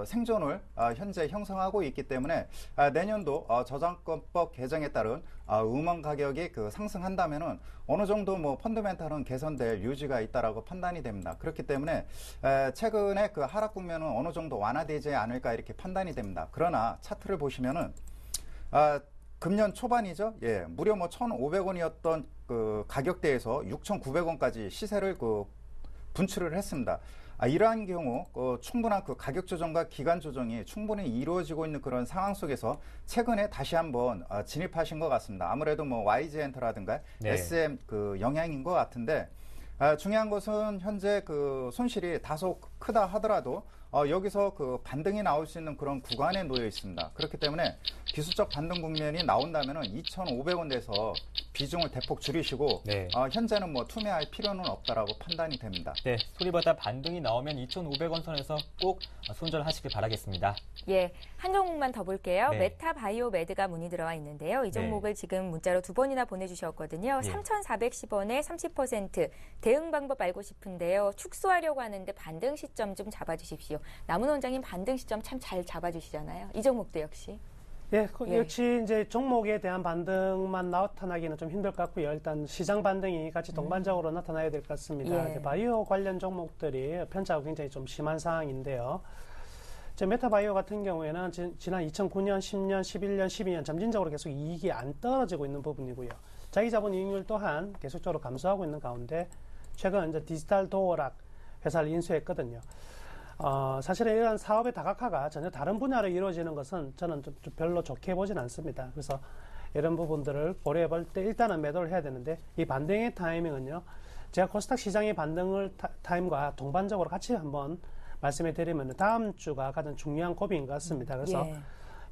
생존을 현재 형성하고 있기 때문에 내년도 저작권법 개정에 따른 음원 가격이 그 상승한다면은 어느 정도 뭐 펀더멘탈은 개선될 유지가 있다라고 판단이 됩니다. 그렇기 때문에 최근에 그 하락 국면은 어느 정도 완화되지 않을까 이렇게 판단이 됩니다. 그러나 차트를 보시면은 금년 초반이죠. 예, 무려 뭐 1,500원이었던 그 가격대에서 6,900원까지 시세를 그 분출을 했습니다. 이러한 경우 충분한 그 가격 조정과 기간 조정이 충분히 이루어지고 있는 그런 상황 속에서 최근에 다시 한번 진입하신 것 같습니다. 아무래도 뭐 YG엔터라든가 네. SM 그 영향인 것 같은데 중요한 것은 현재 그 손실이 다소 크다 하더라도 여기서 그 반등이 나올 수 있는 그런 구간에 놓여 있습니다. 그렇기 때문에 기술적 반등 국면이 나온다면은 2,500원 대에서 비중을 대폭 줄이시고 네. 현재는 뭐 투매할 필요는 없다라고 판단이 됩니다. 네, 소리바다 반등이 나오면 2,500원 선에서 꼭 손절하시길 바라겠습니다. 예, 한 종목만 더 볼게요. 네. 메타바이오메드가 문의 들어와 있는데요. 이 종목을 지금 문자로 2번이나 보내주셨거든요. 예. 3,410원에 30% 대응 방법 알고 싶은데요. 축소하려고 하는데 반등 시점 좀 잡아주십시오. 남은 원장님 반등 시점 참 잘 잡아주시잖아요. 이 종목도 역시. 예, 예. 역시 이제 종목에 대한 반등만 나타나기는 좀 힘들 것 같고요. 일단 시장 반등이 같이 동반적으로 나타나야 될 것 같습니다. 예. 이제 바이오 관련 종목들이 편차가 굉장히 좀 심한 상황인데요. 메타바이오 같은 경우에는 지난 2009년, 10년, 11년, 12년 점진적으로 계속 이익이 안 떨어지고 있는 부분이고요. 자기 자본 이익률 또한 계속적으로 감소하고 있는 가운데 최근 이제 디지털 도어락 회사를 인수했거든요. 사실은 이런 사업의 다각화가 전혀 다른 분야로 이루어지는 것은 저는 좀 별로 좋게 보진 않습니다. 그래서 이런 부분들을 고려해 볼 때 일단은 매도를 해야 되는데 이 반등의 타이밍은요. 제가 코스닥 시장의 반등을 타임과 동반적으로 같이 한번 말씀해 드리면 다음 주가 가장 중요한 고비인 것 같습니다. 그래서 예.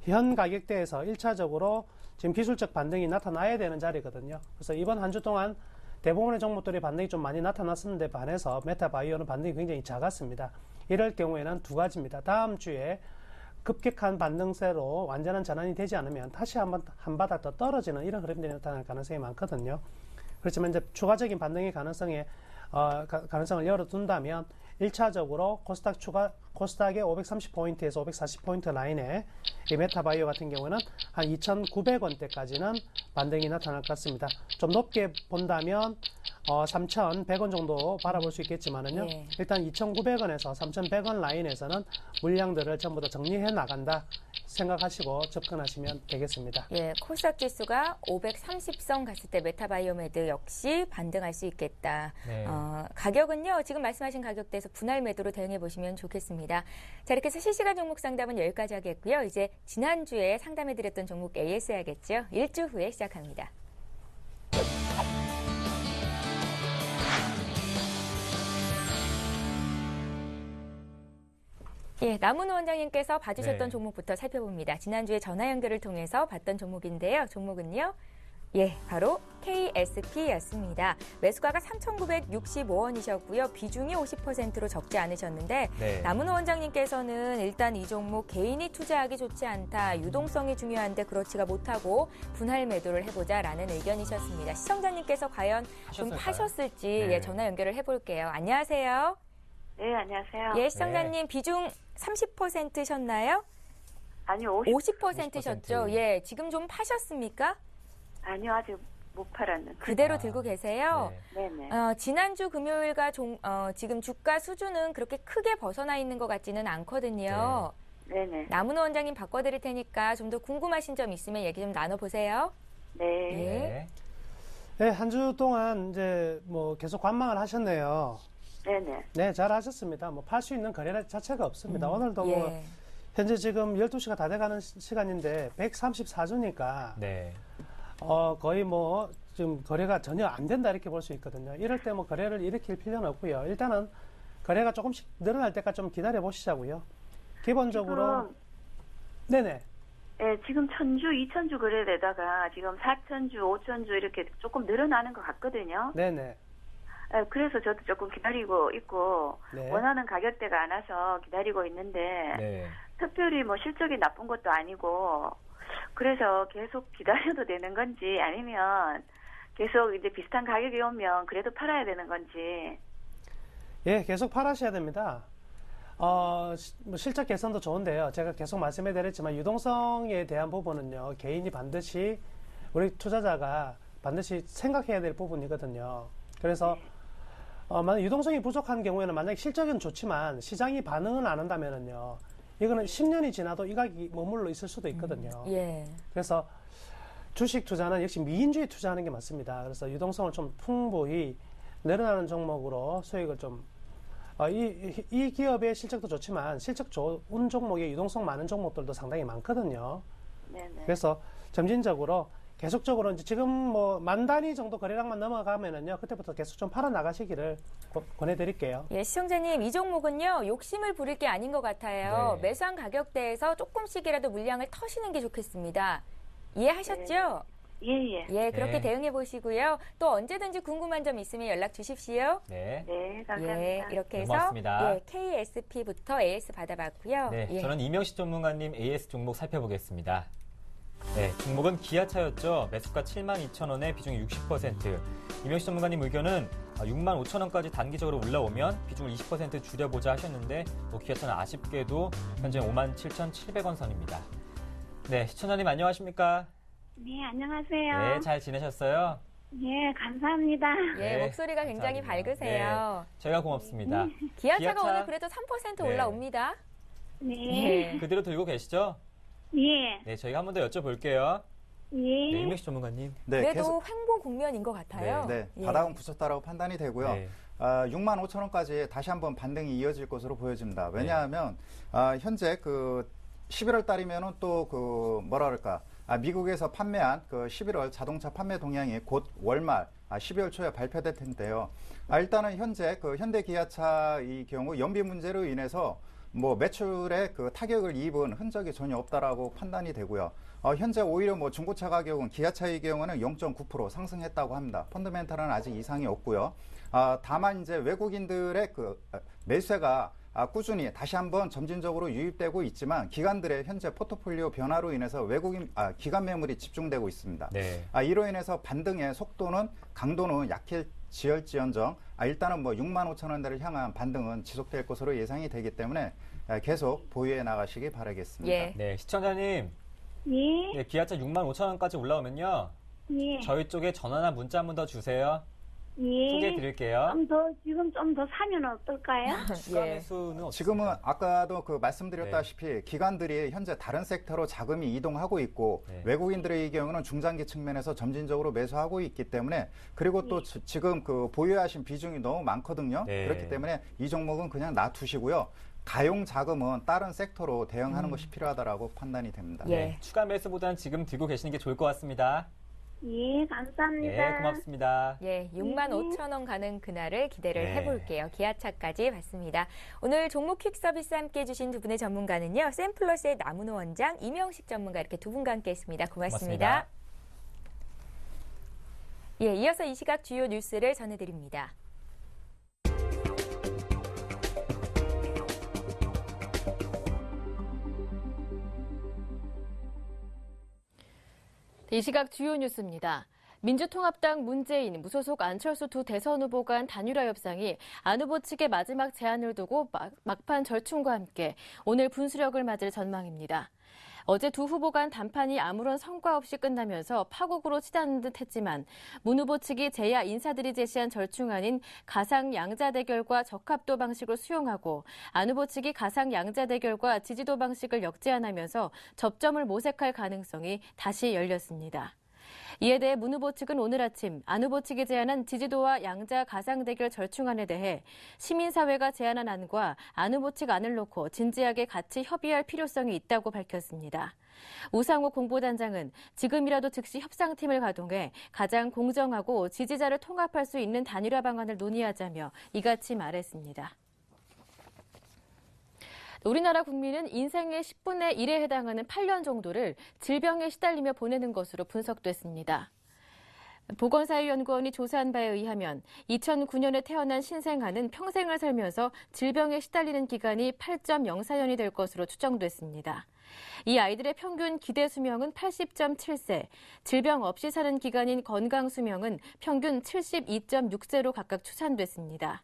현 가격대에서 1차적으로 지금 기술적 반등이 나타나야 되는 자리거든요. 그래서 이번 한 주 동안 대부분의 종목들이 반등이 좀 많이 나타났었는데 반해서 메타바이오는 반등이 굉장히 작았습니다. 이럴 경우에는 두 가지입니다. 다음 주에 급격한 반등세로 완전한 전환이 되지 않으면 다시 한번 한 바닥 더 떨어지는 이런 흐름들이 나타날 가능성이 많거든요. 그렇지만 이제 추가적인 반등의 가능성을 열어둔다면 1차적으로 코스닥의 530포인트에서 540포인트 라인에 이 메타바이오 같은 경우는 한 2,900원대까지는 반등이 나타날 것 같습니다. 좀 높게 본다면 3,100원 정도 바라볼 수 있겠지만은요. 예. 일단 2,900원에서 3,100원 라인에서는 물량들을 전부 다 정리해 나간다 생각하시고 접근하시면 되겠습니다. 예, 코스닥 지수가 530선 갔을 때 메타바이오메드 역시 반등할 수 있겠다. 네. 가격은요, 지금 말씀하신 가격대에서 분할 매도로 대응해 보시면 좋겠습니다. 자, 이렇게 해서 실시간 종목 상담은 여기까지 하겠고요. 이제 지난주에 상담해 드렸던 종목 AS 해야겠죠. 1주 후에 시작합니다. 예, 남은호 원장님께서 봐주셨던 네. 종목부터 살펴봅니다. 지난주에 전화 연결을 통해서 봤던 종목인데요. 종목은요. 예, 바로 KSP였습니다. 매수가가 3,965원이셨고요. 비중이 50%로 적지 않으셨는데 네. 남은호 원장님께서는 일단 이 종목 개인이 투자하기 좋지 않다. 유동성이 중요한데 그렇지가 못하고 분할 매도를 해보자라는 의견이셨습니다. 시청자님께서 과연 좀 하셨을까요? 파셨을지 네. 예, 전화 연결을 해볼게요. 안녕하세요. 네, 안녕하세요. 예, 시청자님 비중 30%셨나요? 아니요, 50%셨죠? 예, 지금 좀 파셨습니까? 아니요, 아직 못 팔았는데. 그대로 들고 계세요? 네. 네네. 지난주 금요일과 지금 주가 수준은 그렇게 크게 벗어나 있는 것 같지는 않거든요. 네네. 남은호 원장님 바꿔드릴 테니까 좀 더 궁금하신 점 있으면 얘기 좀 나눠보세요. 네. 예. 네. 네, 한 주 동안 이제 뭐 계속 관망을 하셨네요. 네네. 네, 잘 하셨습니다. 뭐 팔 수 있는 거래 자체가 없습니다. 오늘도 뭐 예. 현재 지금 12시가 다 돼가는 시간인데 134주니까 네. 거의 뭐 지금 거래가 전혀 안 된다 이렇게 볼 수 있거든요. 이럴 때 뭐 거래를 일으킬 필요는 없고요. 일단은 거래가 조금씩 늘어날 때까지 좀 기다려 보시자고요. 기본적으로 네네. 네, 지금 1,000주, 2,000주 거래되다가 지금 4,000주, 5,000주 이렇게 조금 늘어나는 것 같거든요. 네네. 네, 그래서 저도 조금 기다리고 있고 네. 원하는 가격대가 안 와서 기다리고 있는데 네. 특별히 뭐 실적이 나쁜 것도 아니고 그래서 계속 기다려도 되는 건지 아니면 계속 이제 비슷한 가격이 오면 그래도 팔아야 되는 건지. 예, 계속 팔으셔야 됩니다. 뭐 실적 개선도 좋은데요. 제가 계속 말씀해 드렸지만 유동성에 대한 부분은요, 개인이 반드시 우리 투자자가 반드시 생각해야 될 부분이거든요. 그래서 만약 유동성이 부족한 경우에는 만약 실적은 좋지만 시장이 반응을 안 한다면은요, 이거는 10년이 지나도 이 가격이 머물러 있을 수도 있거든요. 예. 그래서 주식 투자는 역시 미인주의 투자하는 게 맞습니다. 그래서 유동성을 좀 풍부히 늘어나는 종목으로 수익을 좀 이 기업의 실적도 좋지만 실적 좋은 종목에 유동성 많은 종목들도 상당히 많거든요. 네네. 그래서 점진적으로 계속적으로 이제 지금 뭐 만 단위 정도 거래량만 넘어가면은요, 그때부터 계속 좀 팔아 나가시기를 권해드릴게요. 예, 시청자님, 이 종목은요, 욕심을 부릴 게 아닌 것 같아요. 네. 매수한 가격대에서 조금씩이라도 물량을 터시는 게 좋겠습니다. 이해하셨죠? 예예. 예, 그렇게 네. 대응해 보시고요. 또 언제든지 궁금한 점 있으면 연락 주십시오. 네. 네, 감사합니다. 예, 이렇게 해서 고맙습니다. 예, KSP부터 AS 받아봤고요. 네, 예. 저는 이명식 전문가님 AS 종목 살펴보겠습니다. 네, 종목은 기아차였죠. 매수가 72,000원에 비중이 60%. 이명식 전문가님 의견은 65,000원까지 단기적으로 올라오면 비중을 20% 줄여보자 하셨는데 기아차는 아쉽게도 현재 57,700원 선입니다. 네, 시청자님 안녕하십니까? 네, 안녕하세요. 네, 잘 지내셨어요? 예, 감사합니다. 예, 네, 목소리가 굉장히 감사합니다. 밝으세요. 네, 저희가 고맙습니다. 기아차가 기아차- 오늘 그래도 3% 네. 올라옵니다. 네. 예. 그대로 들고 계시죠? 예. 네, 저희가 한 번 더 여쭤볼게요. 네, 예. 이명식 전문가님. 네, 그래도 횡보 국면인 것 같아요. 네, 예. 바닥은 붙였다라고 판단이 되고요. 네. 65,000원까지 다시 한번 반등이 이어질 것으로 보여집니다. 왜냐하면 현재 그 11월 달이면은 또 그 뭐라 그럴까? 미국에서 판매한 그 11월 자동차 판매 동향이 곧 월말 12월 초에 발표될 텐데요. 일단은 현재 그 현대 기아차 이 경우 연비 문제로 인해서 뭐 매출에 그 타격을 입은 흔적이 전혀 없다라고 판단이 되고요. 현재 오히려 뭐 중고차 가격은 기아차의 경우는 0.9% 상승했다고 합니다. 펀더멘탈은 아직 이상이 없고요. 다만 이제 외국인들의 그 매수세가 꾸준히 다시 한번 점진적으로 유입되고 있지만 기관들의 현재 포트폴리오 변화로 인해서 외국인 기관 매물이 집중되고 있습니다. 네. 이로 인해서 반등의 속도는 강도는 약해지을지언정 일단은 뭐 65,000원대를 향한 반등은 지속될 것으로 예상이 되기 때문에 계속 보유해 나가시기 바라겠습니다. 예. 네, 시청자님. 예. 네, 기아차 65,000원까지 올라오면요. 예. 저희 쪽에 전화나 문자 한 번 더 주세요. 예. 소개해 드릴게요. 지금 좀 더 사면 어떨까요? 추가 예. 매수는 어떻습니까? 지금은 아까도 그 말씀드렸다시피 기관들이 현재 다른 섹터로 자금이 이동하고 있고 네. 외국인들의 경우는 중장기 측면에서 점진적으로 매수하고 있기 때문에 그리고 또 지금 그 보유하신 비중이 너무 많거든요. 네. 그렇기 때문에 이 종목은 그냥 놔두시고요. 가용 자금은 다른 섹터로 대응하는 것이 필요하다라고 판단이 됩니다. 예. 네, 추가 매수보다는 지금 들고 계시는 게 좋을 것 같습니다. 예, 감사합니다. 네, 고맙습니다. 예, 65,000원 가는 그날을 기대를 네. 해볼게요. 기아차까지 봤습니다. 오늘 종목 퀵 서비스 함께 해주신 두 분의 전문가는요. 샘플러스의 나문호 원장, 이명식 전문가 이렇게 두 분과 함께했습니다. 고맙습니다. 예, 이어서 이 시각 주요 뉴스를 전해드립니다. 이 시각 주요 뉴스입니다. 민주통합당 문재인, 무소속 안철수 두 대선 후보 간 단일화 협상이 안 후보 측의 마지막 제안을 두고 막판 절충과 함께 오늘 분수력을 맞을 전망입니다. 어제 두 후보 간談판이 아무런 성과 없이 끝나면서 파국으로 치닫는 듯 했지만 문 후보 측이 제야 인사들이 제시한 절충안인 가상 양자 대결과 적합도 방식을 수용하고 안 후보 측이 가상 양자 대결과 지지도 방식을 역제안하면서 접점을 모색할 가능성이 다시 열렸습니다. 이에 대해 문 후보 측은 오늘 아침 안 후보 측이 제안한 지지도와 양자 가상 대결 절충안에 대해 시민사회가 제안한 안과 안 후보 측 안을 놓고 진지하게 같이 협의할 필요성이 있다고 밝혔습니다. 우상호 공보단장은 지금이라도 즉시 협상팀을 가동해 가장 공정하고 지지자를 통합할 수 있는 단일화 방안을 논의하자며 이같이 말했습니다. 우리나라 국민은 인생의 10분의 1에 해당하는 8년 정도를 질병에 시달리며 보내는 것으로 분석됐습니다. 보건사회연구원이 조사한 바에 의하면 2009년에 태어난 신생아는 평생을 살면서 질병에 시달리는 기간이 8.04년이 될 것으로 추정됐습니다. 이 아이들의 평균 기대 수명은 80.7세, 질병 없이 사는 기간인 건강 수명은 평균 72.6세로 각각 추산됐습니다.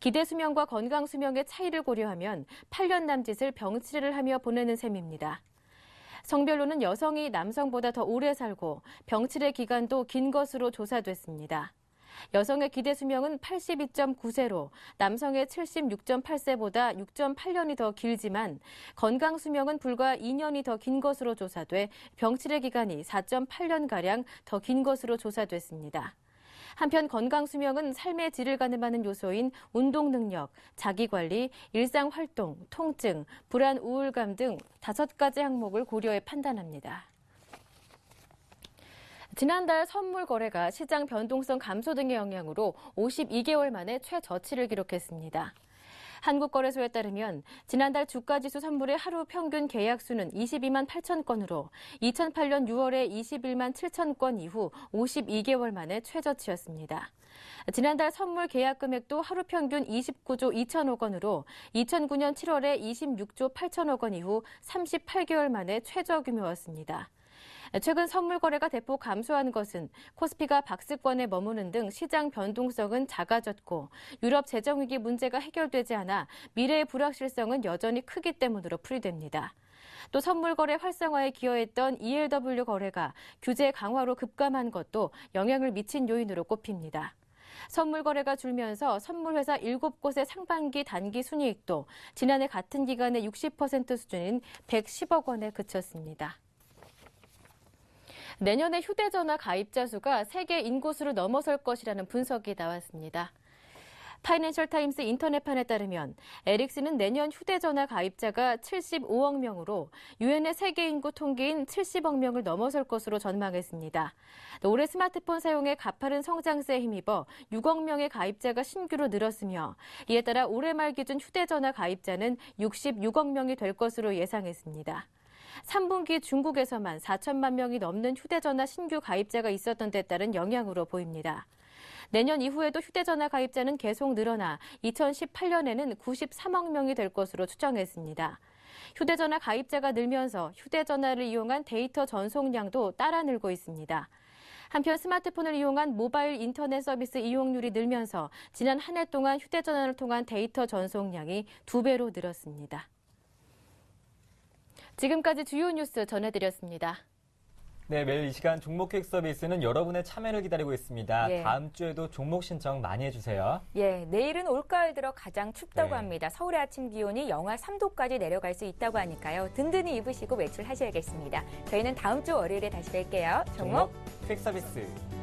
기대 수명과 건강 수명의 차이를 고려하면 8년 남짓을 병치레를 하며 보내는 셈입니다. 성별로는 여성이 남성보다 더 오래 살고 병치레 기간도 긴 것으로 조사됐습니다. 여성의 기대 수명은 82.9세로 남성의 76.8세보다 6.8년이 더 길지만 건강 수명은 불과 2년이 더 긴 것으로 조사돼 병치레 기간이 4.8년가량 더 긴 것으로 조사됐습니다. 한편 건강 수명은 삶의 질을 가늠하는 요소인 운동 능력, 자기관리, 일상활동, 통증, 불안, 우울감 등 5가지 항목을 고려해 판단합니다. 지난달 선물 거래가 시장 변동성 감소 등의 영향으로 52개월 만에 최저치를 기록했습니다. 한국거래소에 따르면 지난달 주가지수 선물의 하루 평균 계약 수는 22만 8천 건으로 2008년 6월에 21만 7천 건 이후 52개월 만에 최저치였습니다. 지난달 선물 계약 금액도 하루 평균 29조 2천억 원으로 2009년 7월에 26조 8천억 원 이후 38개월 만에 최저 규모였습니다. 최근 선물 거래가 대폭 감소한 것은 코스피가 박스권에 머무는 등 시장 변동성은 작아졌고 유럽 재정위기 문제가 해결되지 않아 미래의 불확실성은 여전히 크기 때문으로 풀이됩니다. 또 선물 거래 활성화에 기여했던 ELW 거래가 규제 강화로 급감한 것도 영향을 미친 요인으로 꼽힙니다. 선물 거래가 줄면서 선물회사 7곳의 상반기 단기 순이익도 지난해 같은 기간의 60% 수준인 110억 원에 그쳤습니다. 내년에 휴대전화 가입자 수가 세계 인구수를 넘어설 것이라는 분석이 나왔습니다. 파이낸셜 타임스 인터넷판에 따르면 에릭슨은 내년 휴대전화 가입자가 75억 명으로 유엔의 세계 인구 통계인 70억 명을 넘어설 것으로 전망했습니다. 올해 스마트폰 사용에 가파른 성장세에 힘입어 6억 명의 가입자가 신규로 늘었으며 이에 따라 올해 말 기준 휴대전화 가입자는 66억 명이 될 것으로 예상했습니다. 3분기 중국에서만 4천만 명이 넘는 휴대전화 신규 가입자가 있었던 데 따른 영향으로 보입니다. 내년 이후에도 휴대전화 가입자는 계속 늘어나 2018년에는 93억 명이 될 것으로 추정했습니다. 휴대전화 가입자가 늘면서 휴대전화를 이용한 데이터 전송량도 따라 늘고 있습니다. 한편 스마트폰을 이용한 모바일 인터넷 서비스 이용률이 늘면서 지난 한 해 동안 휴대전화를 통한 데이터 전송량이 2배로 늘었습니다. 지금까지 주요 뉴스 전해드렸습니다. 네, 매일 이 시간 종목 퀵 서비스는 여러분의 참여를 기다리고 있습니다. 예. 다음 주에도 종목 신청 많이 해주세요. 예, 내일은 올가을 들어 가장 춥다고 네. 합니다. 서울의 아침 기온이 영하 3도까지 내려갈 수 있다고 하니까요. 든든히 입으시고 외출하셔야겠습니다. 저희는 다음 주 월요일에 다시 뵐게요. 종목 퀵 서비스.